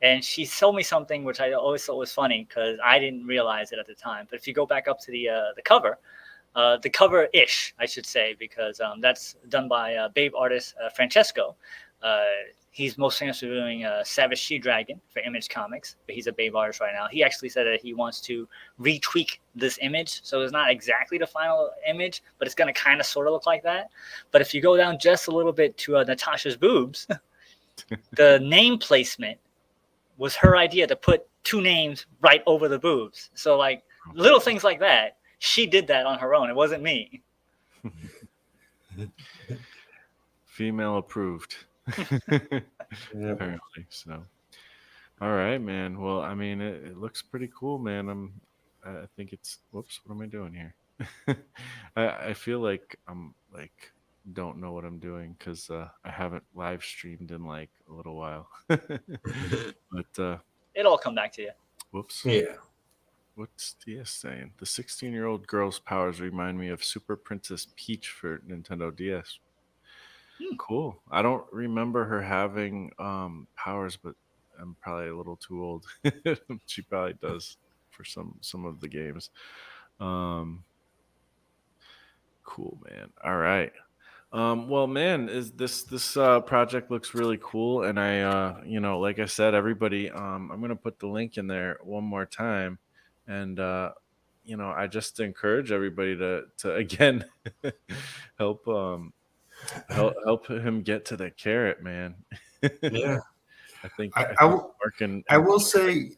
And she told me something which I always thought was funny because I didn't realize it at the time. But if you go back up to the cover-ish, I should say, because that's done by Babe artist Francesco. He's most famous for doing Savage She-Dragon for Image Comics, but he's a Babe artist right now. He actually said that he wants to retweak this image, so it's not exactly the final image, but it's going to kind of sort of look like that. But if you go down just a little bit to Natasha's boobs, the name placement was her idea to put 2 names right over the boobs. So like little things like that, she did that on her own. It wasn't me. Female approved. Apparently. So, all right, man. Well, I mean, it looks pretty cool, man. I think it's. Whoops, what am I doing here? I feel like I'm like don't know what I'm doing because I haven't live streamed in like a little while. But It'll all come back to you. whoops. Yeah. What's DS saying? The 16-year-old girl's powers remind me of Super Princess Peach for Nintendo DS. Cool. I don't remember her having powers, but I'm probably a little too old. She probably does for some of the games. Cool, man. All right. Well, man, is this project looks really cool, and I, like I said, everybody, I'm gonna put the link in there one more time, and I just encourage everybody to again help help him get to the carrot, man. Yeah. I think I will say,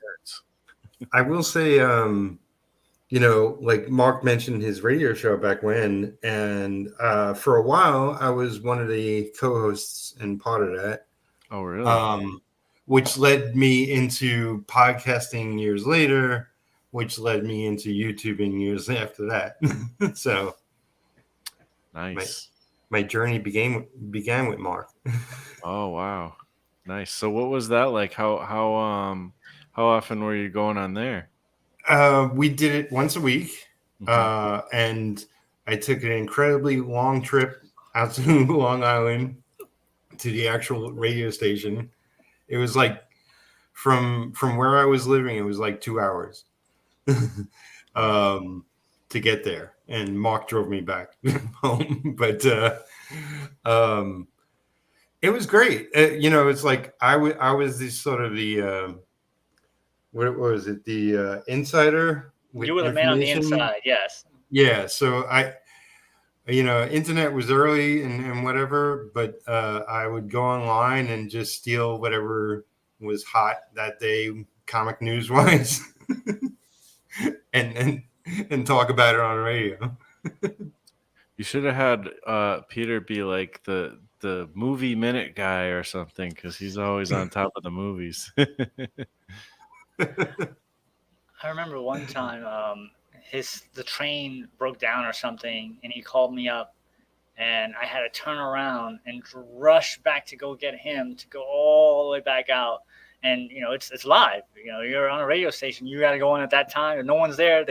like Mark mentioned his radio show back when, and for a while I was one of the co-hosts and part of that. Oh, really? Which led me into podcasting years later, which led me into YouTubing years after that. So nice. My journey began with Mark. Oh, wow. Nice. So what was that like? How often were you going on there? We did it once a week. And I took an incredibly long trip out to Long Island to the actual radio station. It was like from where I was living, it was like 2 hours to get there. And Mark drove me back home. But it was great. It's like I was the sort of the what was it? The insider. You were the man on the inside, yes. Yeah. So internet was early and whatever, but I would go online and just steal whatever was hot that day, comic news wise, and talk about it on radio. You should have had Peter be like the movie minute guy or something, because he's always on top of the movies. I remember one time the train broke down or something, and he called me up, and I had to turn around and rush back to go get him to go all the way back out. And it's live. You're on a radio station. You got to go on at that time. If no one's there,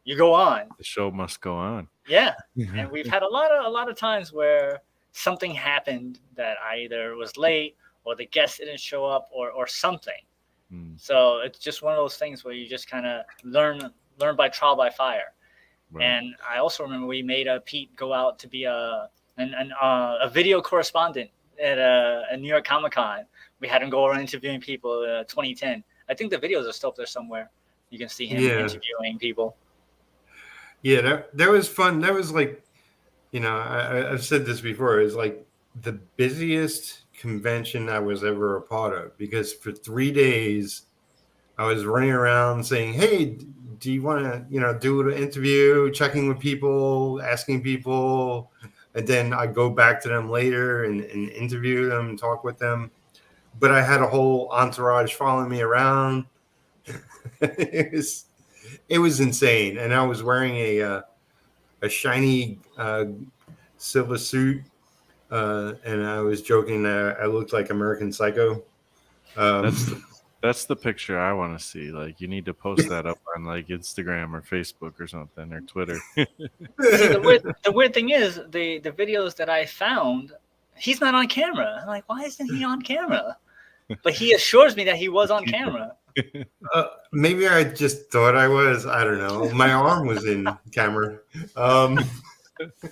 you go on. The show must go on. Yeah, and we've had a lot of times where something happened that either was late or the guest didn't show up or something. So it's just one of those things where you just kind of learn by trial by fire. Right. And I also remember we made Pete go out to be a video correspondent at a New York Comic-Con. We had him go around interviewing people 2010. I think the videos are still up there somewhere. You can see him interviewing people. Yeah, that was fun. That was like, I've said this before. It was like the busiest convention I was ever a part of, because for 3 days I was running around saying, hey, do you want to do an interview, checking with people, asking people, and then I go back to them later and interview them and talk with them. But I had a whole entourage following me around. It was insane, and I was wearing a shiny silver suit. And I was joking that I looked like American Psycho. That's the picture I want to see. Like, you need to post that up on like Instagram or Facebook or something, or Twitter. See, the weird thing is the videos that I found, he's not on camera. I'm like, why isn't he on camera? But he assures me that he was on camera. Maybe I just thought I was. I don't know. My arm was in camera. It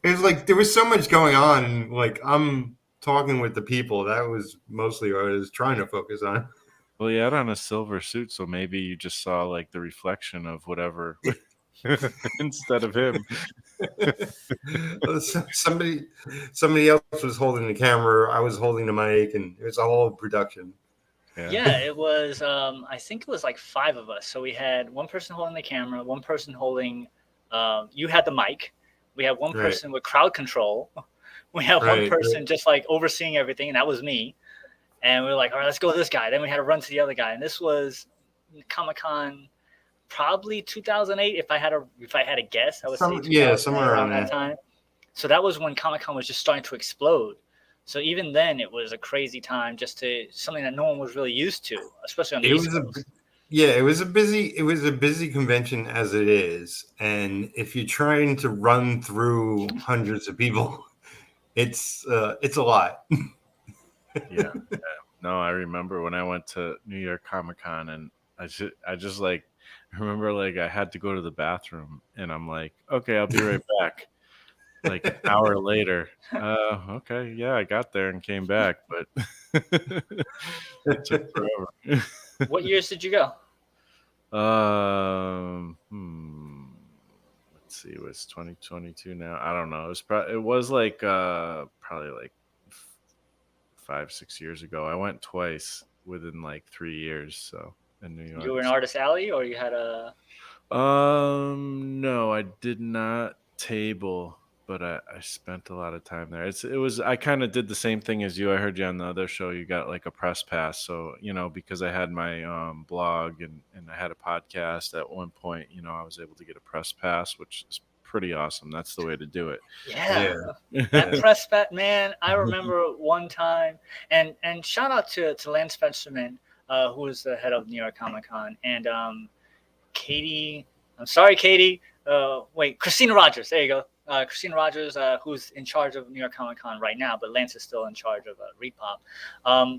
was like there was so much going on, and like I'm talking with the people. That was mostly what I was trying to focus on. Well, you had on a silver suit, so maybe you just saw like the reflection of whatever instead of him. Somebody else was holding the camera. I was holding the mic, and it was a whole production. Yeah, it was. I think it was like 5 of us. So we had one person holding the camera, one person holding. You had the mic. We had one person with crowd control. We had one person just like overseeing everything, and that was me. And we were like, all right, let's go with this guy. Then we had to run to the other guy, and this was Comic-Con, probably 2008. If I had a guess, I would say somewhere around that time. So that was when Comic-Con was just starting to explode. So even then, it was a crazy time, just to something that no one was really used to, especially on the East Coast. It was a busy convention as it is, and if you're trying to run through hundreds of people, it's a lot. Yeah. No, I remember when I went to New York Comic Con, and I just like remember like I had to go to the bathroom, and I'm like, okay, I'll be right back. Like an hour later, okay, yeah, I got there and came back, but it took forever. What years did you go? Let's see, it was 2022 now. I don't know. It was like probably like 5-6 years ago. I went twice within like 3 years. So in New York. You were in Artist Alley, or you had a? No, I did not table, but I spent a lot of time there. I kind of did the same thing as you. I heard you on the other show. You got like a press pass, so because I had my blog and I had a podcast at one point. I was able to get a press pass, which is pretty awesome. That's the way to do it. Yeah. That press pass, man. I remember one time, and shout out to Lance Fetcherman, who was the head of New York Comic Con, and Katie. I'm sorry, Katie. Christina Rogers. There you go. Christina Rogers, who's in charge of New York Comic Con right now, but Lance is still in charge of Repop.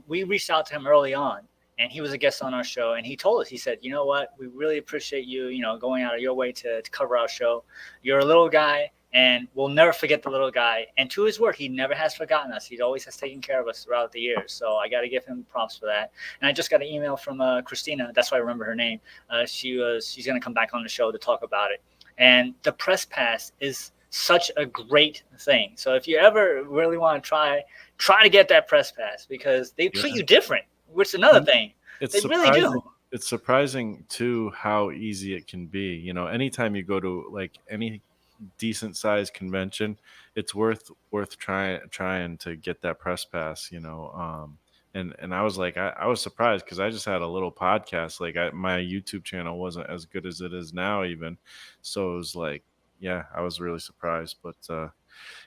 We reached out to him early on, and he was a guest on our show, and he told us, he said, you know what, we really appreciate you, going out of your way to cover our show. You're a little guy, and we'll never forget the little guy. And to his word, he never has forgotten us. He always has taken care of us throughout the years. So I got to give him props for that. And I just got an email from Christina. That's why I remember her name. She's going to come back on the show to talk about it. And the press pass is such a great thing. So if you ever really want to try to get that press pass, because they treat you different, which is another thing. They really do. It's surprising too how easy it can be. Anytime you go to like any decent sized convention, it's worth trying to get that press pass. And I was like, I was surprised because I just had a little podcast. Like my YouTube channel wasn't as good as it is now, even. So it was like, yeah, I was really surprised. But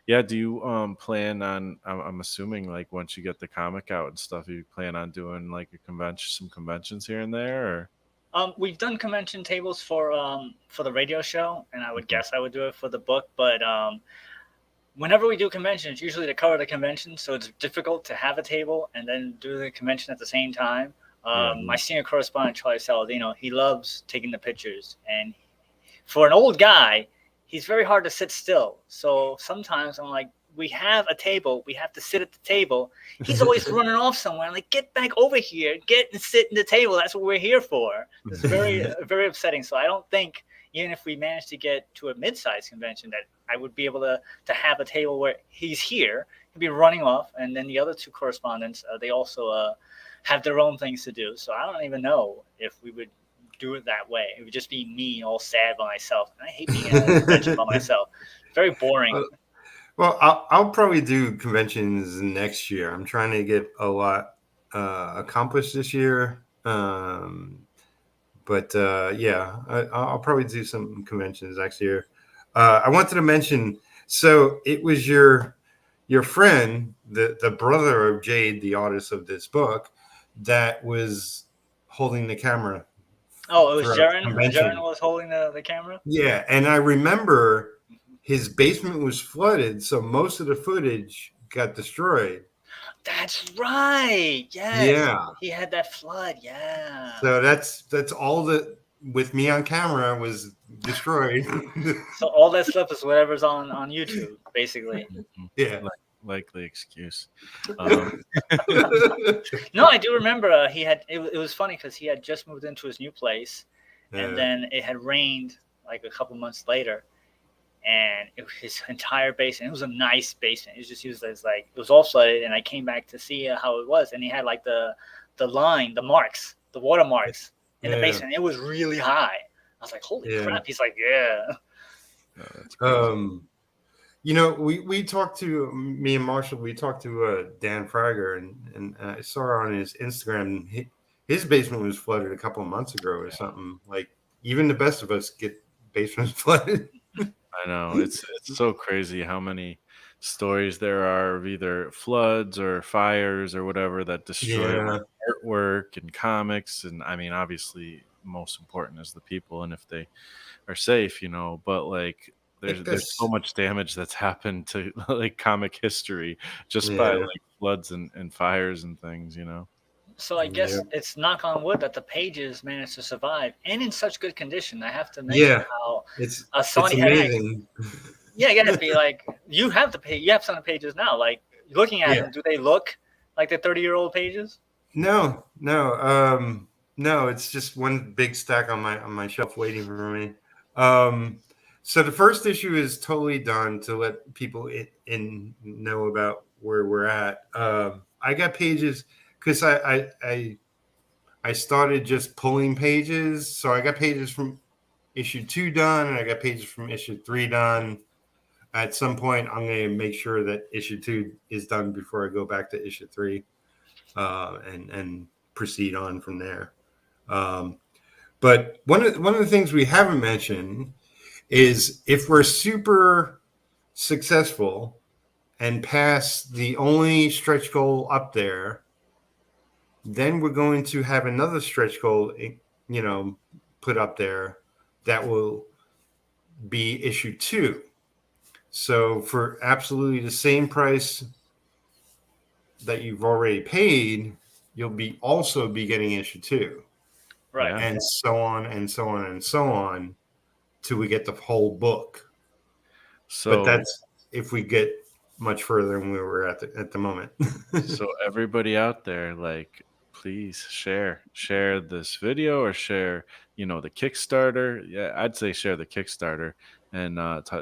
yeah, do you plan on? I'm assuming like once you get the comic out and stuff, you plan on doing like some conventions here and there, or? We've done convention tables for the radio show, and I would guess I would do it for the book. But whenever we do conventions, usually to cover the convention, so it's difficult to have a table and then do the convention at the same time. My senior correspondent, Charlie Saladino, he loves taking the pictures, and for an old guy, he's very hard to sit still. So sometimes I'm like, we have a table, we have to sit at the table. He's always running off somewhere. I'm like, get back over here, get and sit at the table. That's what we're here for. It's very, very upsetting. So I don't think, even if we manage to get to a mid-sized convention, that I would be able to have a table where he's here, he'd be running off. And then the other two correspondents, they also have their own things to do. So I don't even know if we would do it that way. It would just be me all sad by myself. And I hate being at a convention by myself. Very boring. Well, I'll probably do conventions next year. I'm trying to get a lot accomplished this year. But yeah, I'll probably do some conventions next year. I wanted to mention, so it was your friend, the brother of Jade, the artist of this book, that was holding the camera. Oh, it was Jaren? Jaren was holding the camera? Yeah, and I remember his basement was flooded, so most of the footage got destroyed. That's right. Yes. Yeah. He had that flood. Yeah. So that's all that with me on camera was destroyed. So all that stuff is whatever's on YouTube, basically. Yeah. Likely excuse. No, I do remember he had. It was funny because he had just moved into his new place, and then it had rained like a couple months later, and it was his entire basement. It was a nice basement. It was just used as like, it was all flooded, and I came back to see how it was, and he had like the line, the marks, the watermarks in the Yeah. basement. It was really high. I was like, holy Yeah. crap. He's like, yeah. Oh, that's crazy. You know, we talked to me and Marshall. We talked to Dan Frager, and I saw on his Instagram his basement was flooded a couple of months ago or something. Like even the best of us get basements flooded. I know it's so crazy how many stories there are of either floods or fires or whatever that destroy Yeah, like artwork and comics. And I mean, obviously, most important is the people and if they are safe, But like, I think there's so that's much damage that's happened to like comic history just by yeah, like floods and fires and things. So I yeah, guess it's knock on wood that the pages managed to survive and in such good condition. I have to mention yeah. how It's somebody had amazing. yeah, you gotta be like, you have the page, you have some of the pages now. Like looking at Yeah. them, do they look like the 30-year-old pages? No, no, no. It's just one big stack on my shelf waiting for me. Um, so the first issue is totally done to let people in know about where we're at. I got pages because I started just pulling pages, so I got pages from issue 2 done, and I got pages from issue 3 done. At some point, I'm going to make sure that issue 2 is done before I go back to issue 3. And proceed on from there. But one of the things we haven't mentioned is if we're super successful and pass the only stretch goal up there, then we're going to have another stretch goal, put up there that will be issue 2. So for absolutely the same price that you've already paid, you'll also be getting issue 2. Right. Yeah. And so on and so on and so on till we get the whole book. But So that's if we get much further than we were at the moment. So everybody out there, like, please share this video or share, the Kickstarter. Yeah, I'd say share the Kickstarter and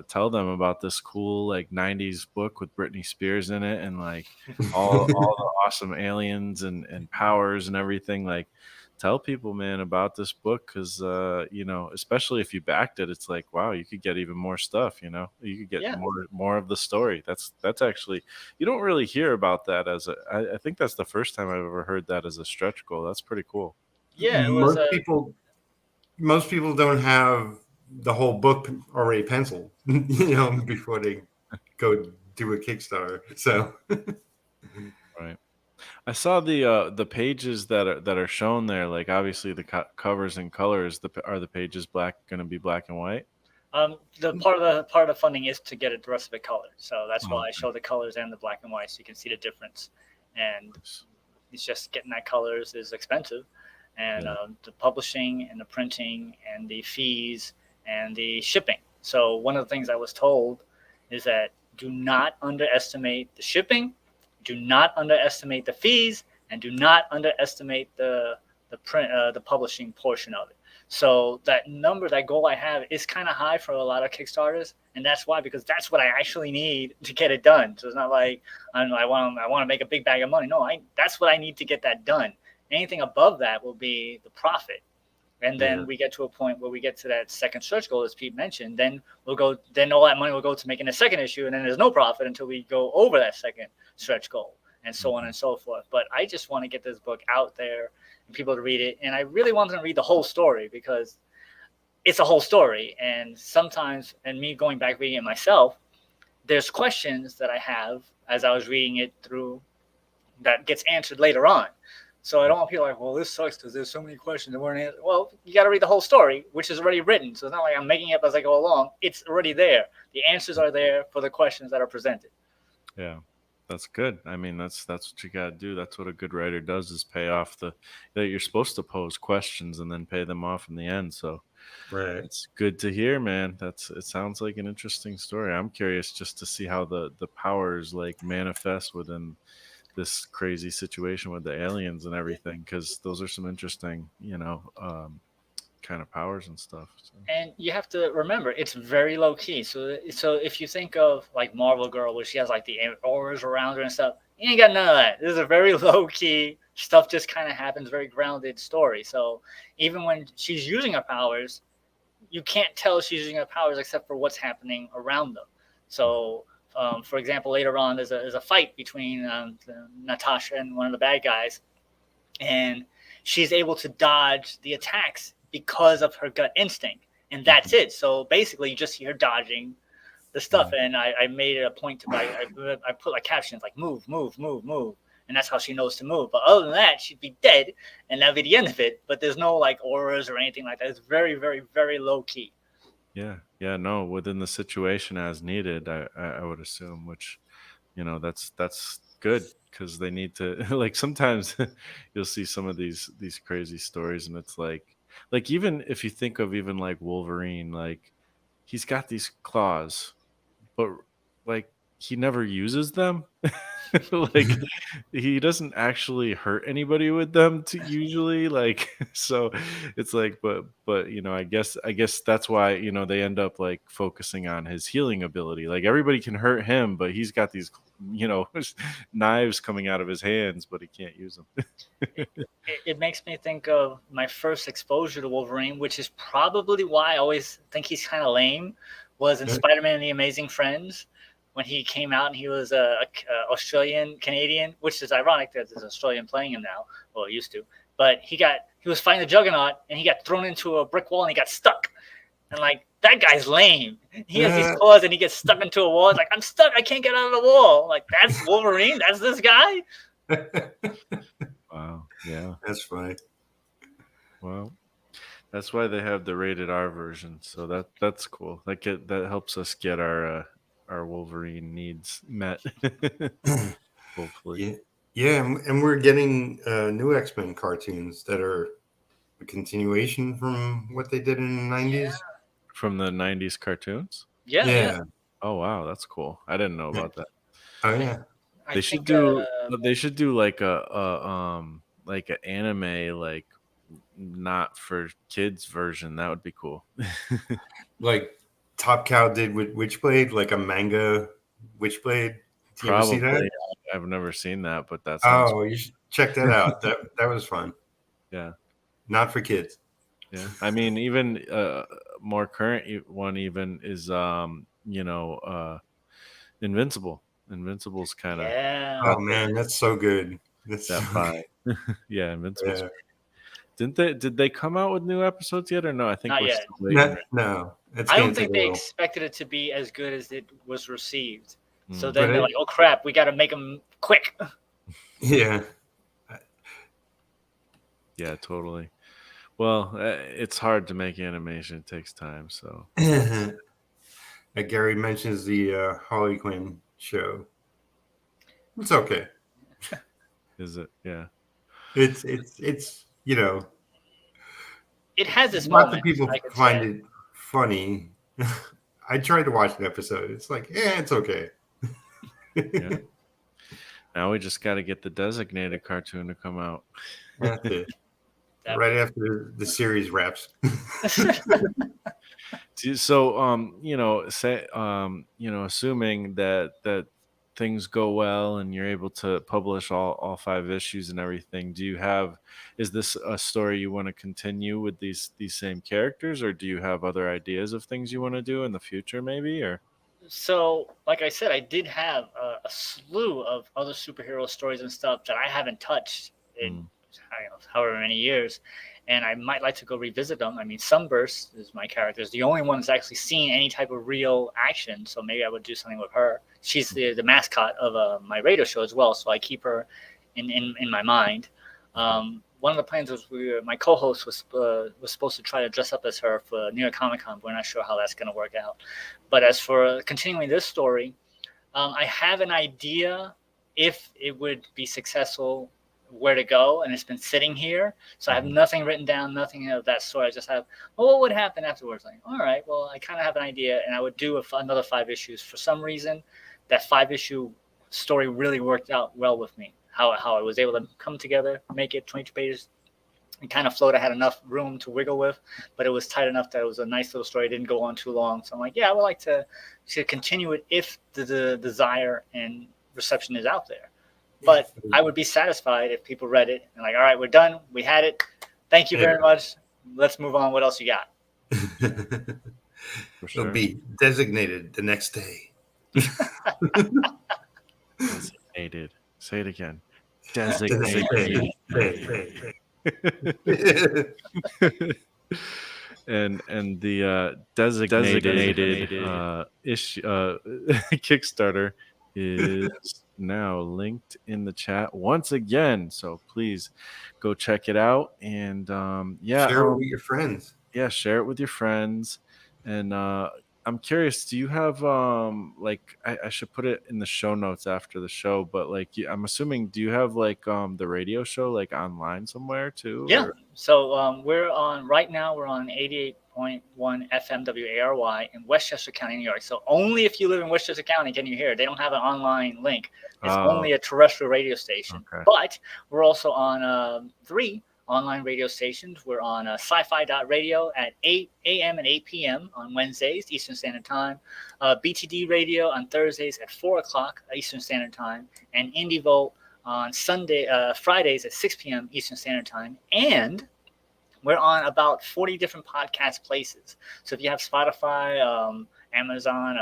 tell them about this cool like '90s book with Britney Spears in it and like all the awesome aliens and powers and everything. Like, tell people, man, about this book because especially if you backed it, it's like, wow, you could get even more stuff. You could get Yeah. more of the story. That's actually, you don't really hear about that I think that's the first time I've ever heard that as a stretch goal. That's pretty cool. Yeah, it was most people most people don't have the whole book already penciled, before they go do a Kickstarter. So Right. I saw the pages that are shown there. Like obviously the covers and colors. Are the pages going to be black and white? the part of the funding is to get the rest of it colored. So that's Oh, why I show the colors and the black and white so you can see the difference. And it's just getting that colors is expensive, and Yeah. the publishing and the printing and the fees and the shipping. So one of the things I was told is that do not underestimate the shipping, do not underestimate the fees, and do not underestimate the print the publishing portion of it. So that number, that goal I have is kind of high for a lot of Kickstarters, and that's why, because that's what I actually need to get it done. So it's not like I want to make a big bag of money. No, that's what I need to get that done. Anything above that will be the profit. And then we get to a point where we get to that second stretch goal, as Pete mentioned. Then then all that money will go to making a second issue, and then there's no profit until we go over that second stretch goal, and so on and so forth. But I just want to get this book out there and people to read it. And I really want them to read the whole story because it's a whole story. And sometimes, and me going back reading it myself, there's questions that I have as I was reading it through that gets answered later on. So I don't want people like, well, this sucks because there's so many questions that weren't answered. Well, you got to read the whole story, which is already written. So it's not like I'm making it up as I go along. It's already there. The answers are there for the questions that are presented. Yeah. That's good. I mean, that's what you got to do. That's what a good writer does, is pay off that you're supposed to pose questions and then pay them off in the end. So right. it's good to hear, man. It sounds like an interesting story. I'm curious just to see how the powers like manifest within this crazy situation with the aliens and everything, because those are some interesting, kind of powers and stuff. So. And you have to remember, it's very low key. So if you think of like Marvel Girl, where she has like the auras around her and stuff, you ain't got none of that. This is a very low key stuff. Just kind of happens. Very grounded story. So even when she's using her powers, you can't tell she's using her powers except for what's happening around them. So, for example, later on, there's a fight between Natasha and one of the bad guys, and she's able to dodge the attacks because of her gut instinct, and that's it. So basically, you just see her dodging the stuff. And I made it a point to I put like captions like move, move, move, move, and that's how she knows to move. But other than that, she'd be dead, and that'd be the end of it. But there's no like auras or anything like that. It's very, very, very low key. Yeah, no, within the situation as needed, I would assume, which, that's good because they need to like sometimes you'll see some of these crazy stories and it's like even if you think of even like Wolverine, like he's got these claws, but like he never uses them. Like he doesn't actually hurt anybody with them to usually like so it's like but I guess that's why they end up like focusing on his healing ability. Like everybody can hurt him, but he's got these knives coming out of his hands, but he can't use them. It makes me think of my first exposure to Wolverine, which is probably why I always think he's kind of lame, was in Spider-Man and the Amazing Friends, when he came out and he was a Australian Canadian, which is ironic that there's an Australian playing him now. Well, it used to, but he was fighting the Juggernaut and he got thrown into a brick wall and he got stuck. And like that guy's lame. He has these claws and he gets stuck into a wall. It's like, I'm stuck. I can't get out of the wall. Like that's Wolverine. That's this guy. Wow. Yeah. That's funny. Well, that's why they have the rated R version. So that's cool. That helps us get our Wolverine needs met. Hopefully. Yeah, and we're getting new X-Men cartoons that are a continuation from what they did in the 90s. From the 90s cartoons? Yeah. Oh wow, that's cool. I didn't know about that. Oh yeah. They should do like like an anime, like not for kids version. That would be cool. Like Top Cow did with Witchblade, like a manga Witchblade. Did you ever see that? I've never seen that, but that's you should check that out. that was fun. Yeah. Not for kids. Yeah. I mean, even more current one even is Invincible. Invincible's kind of Oh man, that's so good. That's that so vibe. Yeah, Invincible's Yeah. Did they come out with new episodes yet or no? I think Not we're yet. still waiting. No. I don't think they expected it to be as good as it was received. So then But they're like, oh crap, we got to make them quick. Yeah. Yeah, totally. Well, it's hard to make animation. It takes time. So Gary mentions the Harley Quinn show. It's okay. is it? Yeah. It's It has its lots moments. of people find it funny. I tried to watch an episode. It's like, it's okay. Yeah. Now we just got to get the designated cartoon to come out. That's it. Right after the series wraps. So, assuming that things go well and you're able to publish all 5 issues and everything, is this a story you want to continue with these same characters, or do you have other ideas of things you want to do in the future, maybe? Or so, like I said, I did have a slew of other superhero stories and stuff that I haven't touched in however many years, and I might like to go revisit them. I mean, Sunburst is my character. Is the only one that's actually seen any type of real action, so maybe I would do something with her. She's the mascot of my radio show as well, so I keep her in my mind. One of the plans was my co-host was supposed to try to dress up as her for New York Comic Con. We're not sure how that's going to work out. But as for continuing this story, I have an idea if it would be successful, where to go, and it's been sitting here. So I have nothing written down, nothing of that sort. I just have, what would happen afterwards? Like, all right, well, I kind of have an idea, and I would do another 5 issues. For some reason, that 5-issue story really worked out well with me. How I was able to come together, make it 22 pages, it kind of flowed. I had enough room to wiggle with, but it was tight enough that it was a nice little story. It didn't go on too long. So I'm like, yeah, I would like to continue it if the desire and reception is out there. But I would be satisfied if people read it and like, all right, we're done. We had it. Thank you very much. Let's move on. What else you got? For sure. It'll be designated the next day. Designated. Say it again. Designated. and the designated issue Kickstarter is now linked in the chat once again. So please go check it out and share it with your friends. Yeah, share it with your friends. And I'm curious, do you have like I should put it in the show notes after the show, but like I'm assuming, do you have like the radio show like online somewhere too? Yeah. Or? So we're on 88.1 FM WARY in Westchester County, New York. So only if you live in Westchester County can you hear it. They don't have an online link. It's only a terrestrial radio station. Okay. But we're also on 3 online radio stations. We're on sci-fi.radio at 8 a.m. and 8 p.m. on Wednesdays, Eastern Standard Time. BTD Radio on Thursdays at 4 o'clock Eastern Standard Time. And Indie Volt on Fridays at 6 p.m. Eastern Standard Time. And we're on about 40 different podcast places. So if you have Spotify, Amazon,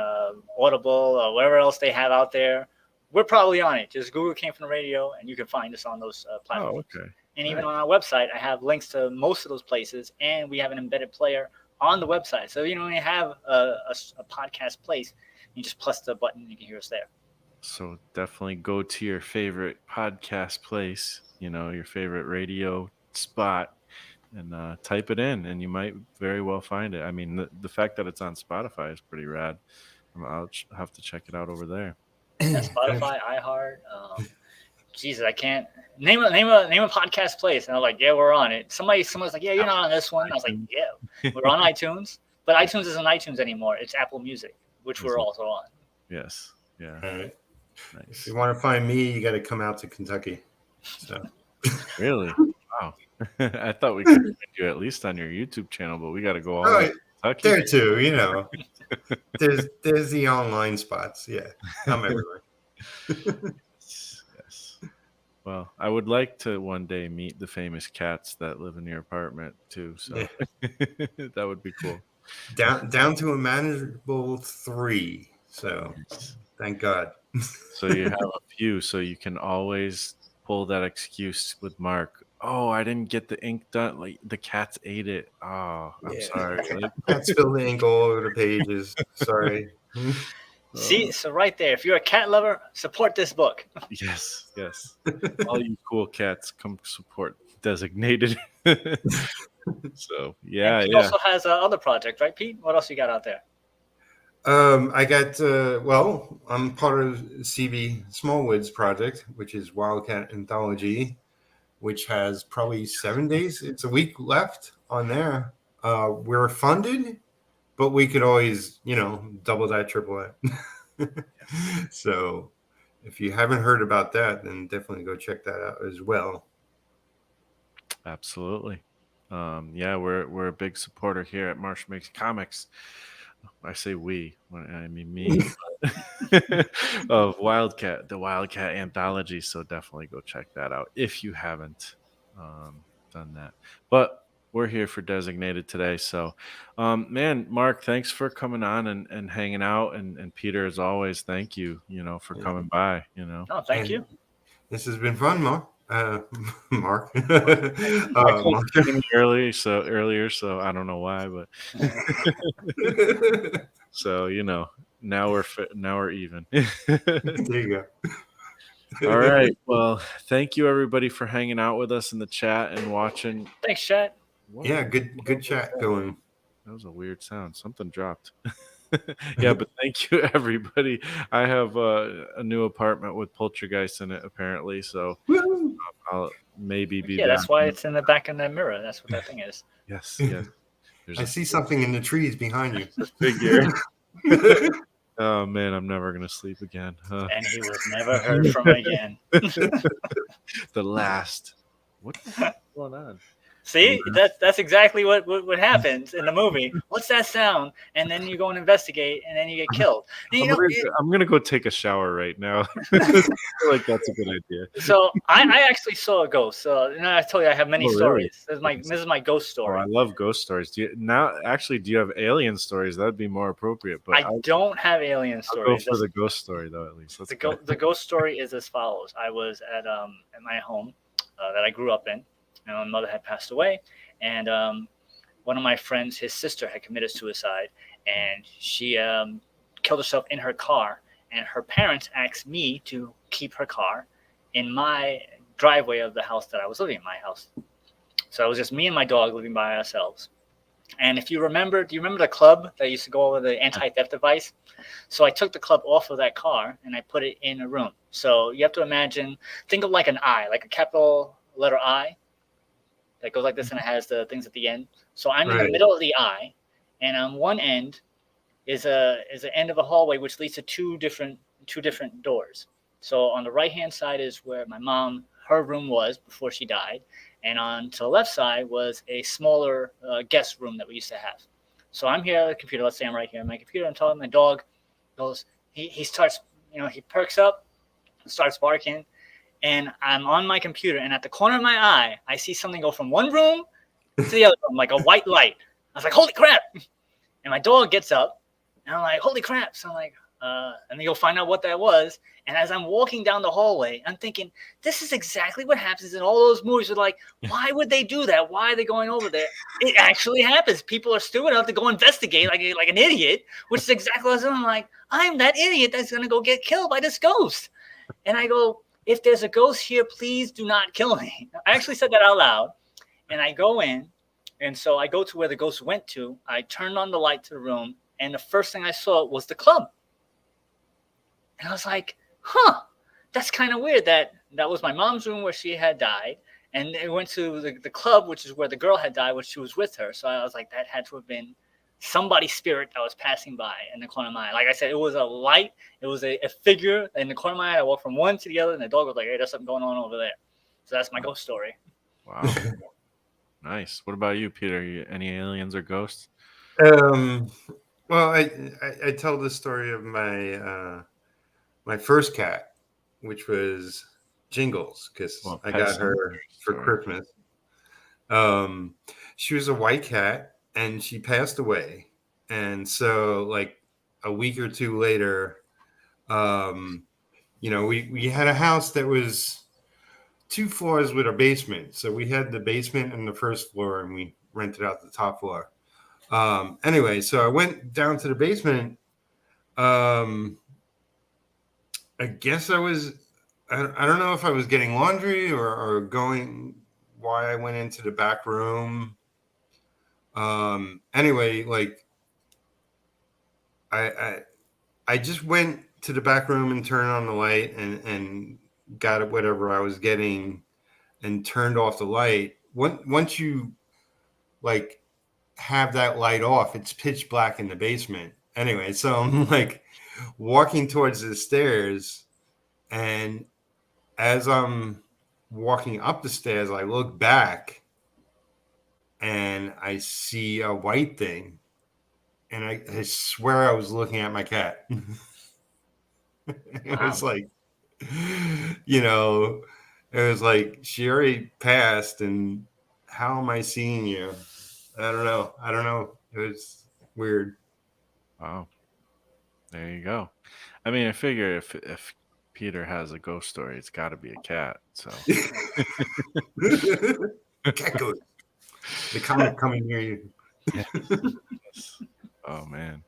Audible, or whatever else they have out there, we're probably on it. Just Google Came From the Radio, and you can find us on those platforms. Oh, okay. And even on our website, I have links to most of those places, and we have an embedded player on the website. So when you have a podcast place, you just press the button and you can hear us there. So definitely go to your favorite podcast place, your favorite radio spot, and type it in, and you might very well find it. I mean, the fact that it's on Spotify is pretty rad. I'll have to check it out over there. Yeah, Spotify, iHeart. Jesus, I can't name a podcast place. And I was like, yeah, we're on it. Someone's like, yeah, you're not on this one. I was like, yeah, we're on iTunes, but iTunes isn't iTunes anymore. It's Apple Music, which we're also on. Yes. Yeah. All right. Nice. If you want to find me, you got to come out to Kentucky. So. Really? Wow. I thought we could find you at least on your YouTube channel, but we got to go all the way to Kentucky. There too, there's the online spots. Yeah, I'm everywhere. Yes. Well, I would like to one day meet the famous cats that live in your apartment too. So that would be cool. Down to a manageable 3. So thank God. So you have a few, so you can always pull that excuse with Mark. Oh, I didn't get the ink done. Like the cats ate it. Oh, I'm sorry. Cat spilled the ink all over the pages. Sorry. See, so right there, if you're a cat lover, support this book. Yes. All you cool cats, come support Designated. So yeah, and Pete also has other projects, right, Pete? What else you got out there? I got I'm part of CB Smallwood's project, which is Wildcat Anthology, which has probably 7 days. It's a week left on there. We're funded, but we could always, double that, triple that. So if you haven't heard about that, then definitely go check that out as well. Absolutely. Yeah, we're a big supporter here at Marsh Makes Comics. I say we, I mean me, of Wildcat, the Wildcat Anthology. So definitely go check that out if you haven't done that. But we're here for Designated today. So, man, Mark, thanks for coming on and hanging out. And Peter, as always, thank you, for coming by, Oh, thank you. This has been fun, Mark. Mark. Mark earlier, so I don't know why, but so now we're even. There you go. All right. Well, thank you everybody for hanging out with us in the chat and watching. Thanks, chat. Yeah, good chat going. That was a weird sound. Something dropped. Yeah, but thank you everybody. I have a new apartment with poltergeist in it apparently, so I'll maybe be back. That's why it's in the back of that mirror. That's what that thing is. Yes. I see something in the trees behind you. Figure. Oh man, I'm never gonna sleep again. And he was never heard from again. The last. What the heck is going on? See, that's exactly what happens in the movie. What's that sound? And then you go and investigate, and then you get killed. And I'm gonna go take a shower right now. I feel like that's a good idea. So I actually saw a ghost. So I told you I have many Oh, really? stories. This is my ghost Oh, story. I love ghost stories. Do you have alien stories? That'd be more appropriate. But I don't have alien I'll stories. go for the ghost story though. At least The ghost story is as follows. I was at my home that I grew up in. My mother had passed away, and one of my friends, his sister, had committed suicide, and she killed herself in her car. And her parents asked me to keep her car in my driveway of the house that I was living in, my house. So it was just me and my dog living by ourselves. And if you remember, do you remember the club that used to go over the anti-theft device? So I took the club off of that car and I put it in a room. So you have to imagine, think of like an I, like a capital letter I that goes like this and it has the things at the end. So I'm in the middle of the I, and on one end is an end of a hallway which leads to two different doors. So on the right hand side is where my mom, her room was before she died, and on to the left side was a smaller guest room that we used to have. So I'm here at the computer. Let's say I'm right here on my computer. I'm talking. My dog goes. He starts. He perks up, starts barking, and I'm on my computer. And at the corner of my eye, I see something go from one room to the other room, like a white light. I was like, "Holy crap!" And my dog gets up, and I'm like, "Holy crap!" So I'm like, and then you'll find out what that was. And as I'm walking down the hallway, I'm thinking, this is exactly what happens in all those movies. Are like, why would they do that? Why are they going over there? It actually happens. People are stupid enough to go investigate like an idiot, which is exactly what I'm like. I'm that idiot that's going to go get killed by this ghost. And I go, if there's a ghost here, please do not kill me. I actually said that out loud. And I go in. And so I go to where the ghost went to. I turned on the light to the room. And the first thing I saw was the club. And I was like, that's kind of weird. That was my mom's room where she had died. And it went to the club, which is where the girl had died, which she was with her. So I was like, that had to have been somebody's spirit that was passing by in the corner of my eye. Like I said, it was a light. It was a figure in the corner of my eye. I walked from one to the other, and the dog was like, hey, there's something going on over there. So that's my ghost story. Wow. Nice. What about you, Peter? Any aliens or ghosts? Well, I tell the story of my first cat, which was Jingles, because I got her for Christmas. She was a white cat, and she passed away. And so, like a week or two later, we had a house that was 2 floors with a basement. So we had the basement and the first floor, and we rented out the top floor. Anyway, so I went down to the basement. I guess I don't know if I was getting laundry or going, why I went into the back room. Anyway, like I just went to the back room and turned on the light and got whatever I was getting and turned off the light. Once you like have that light off, it's pitch black in the basement. Anyway, so I'm like walking towards the stairs, and as I'm walking up the stairs, I look back and I see a white thing, and I swear I was looking at my cat. It was like, it was like, she already passed, and how am I seeing you? I don't know. It was weird. Wow. There you go. I mean, I figure if Peter has a ghost story, it's got to be a cat. So Cat ghost. The comic coming near you. Yes. Oh man.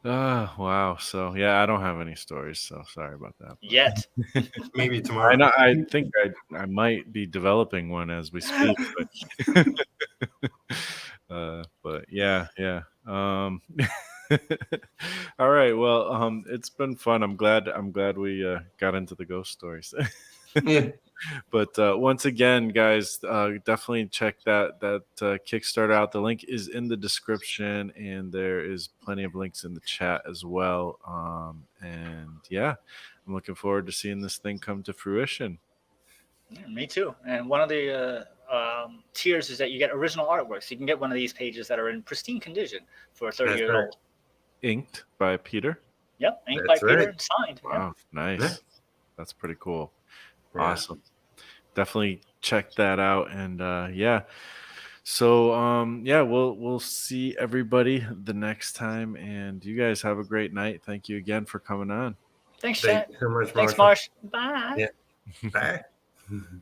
Wow. So yeah, I don't have any stories, so sorry about that. Yet. Maybe tomorrow. I think I might be developing one as we speak, but yeah. All right. Well, it's been fun. I'm glad we got into the ghost stories. Yeah. But once again, guys, definitely check that Kickstarter out. The link is in the description, and there is plenty of links in the chat as well. And yeah, I'm looking forward to seeing this thing come to fruition. Yeah, me too. And one of the tiers is that you get original artwork. So you can get one of these pages that are in pristine condition for 30 years right. old. Inked by Peter. Yep, inked by That's Peter right. and signed. Yeah. Wow, nice. Yeah. That's pretty cool. Yeah. Awesome. Definitely check that out. And yeah. So yeah, we'll see everybody the next time. And you guys have a great night. Thank you again for coming on. Thanks, Thank Chat. you so much, Thanks, Marshall. Marsh. Bye. Yeah. Bye.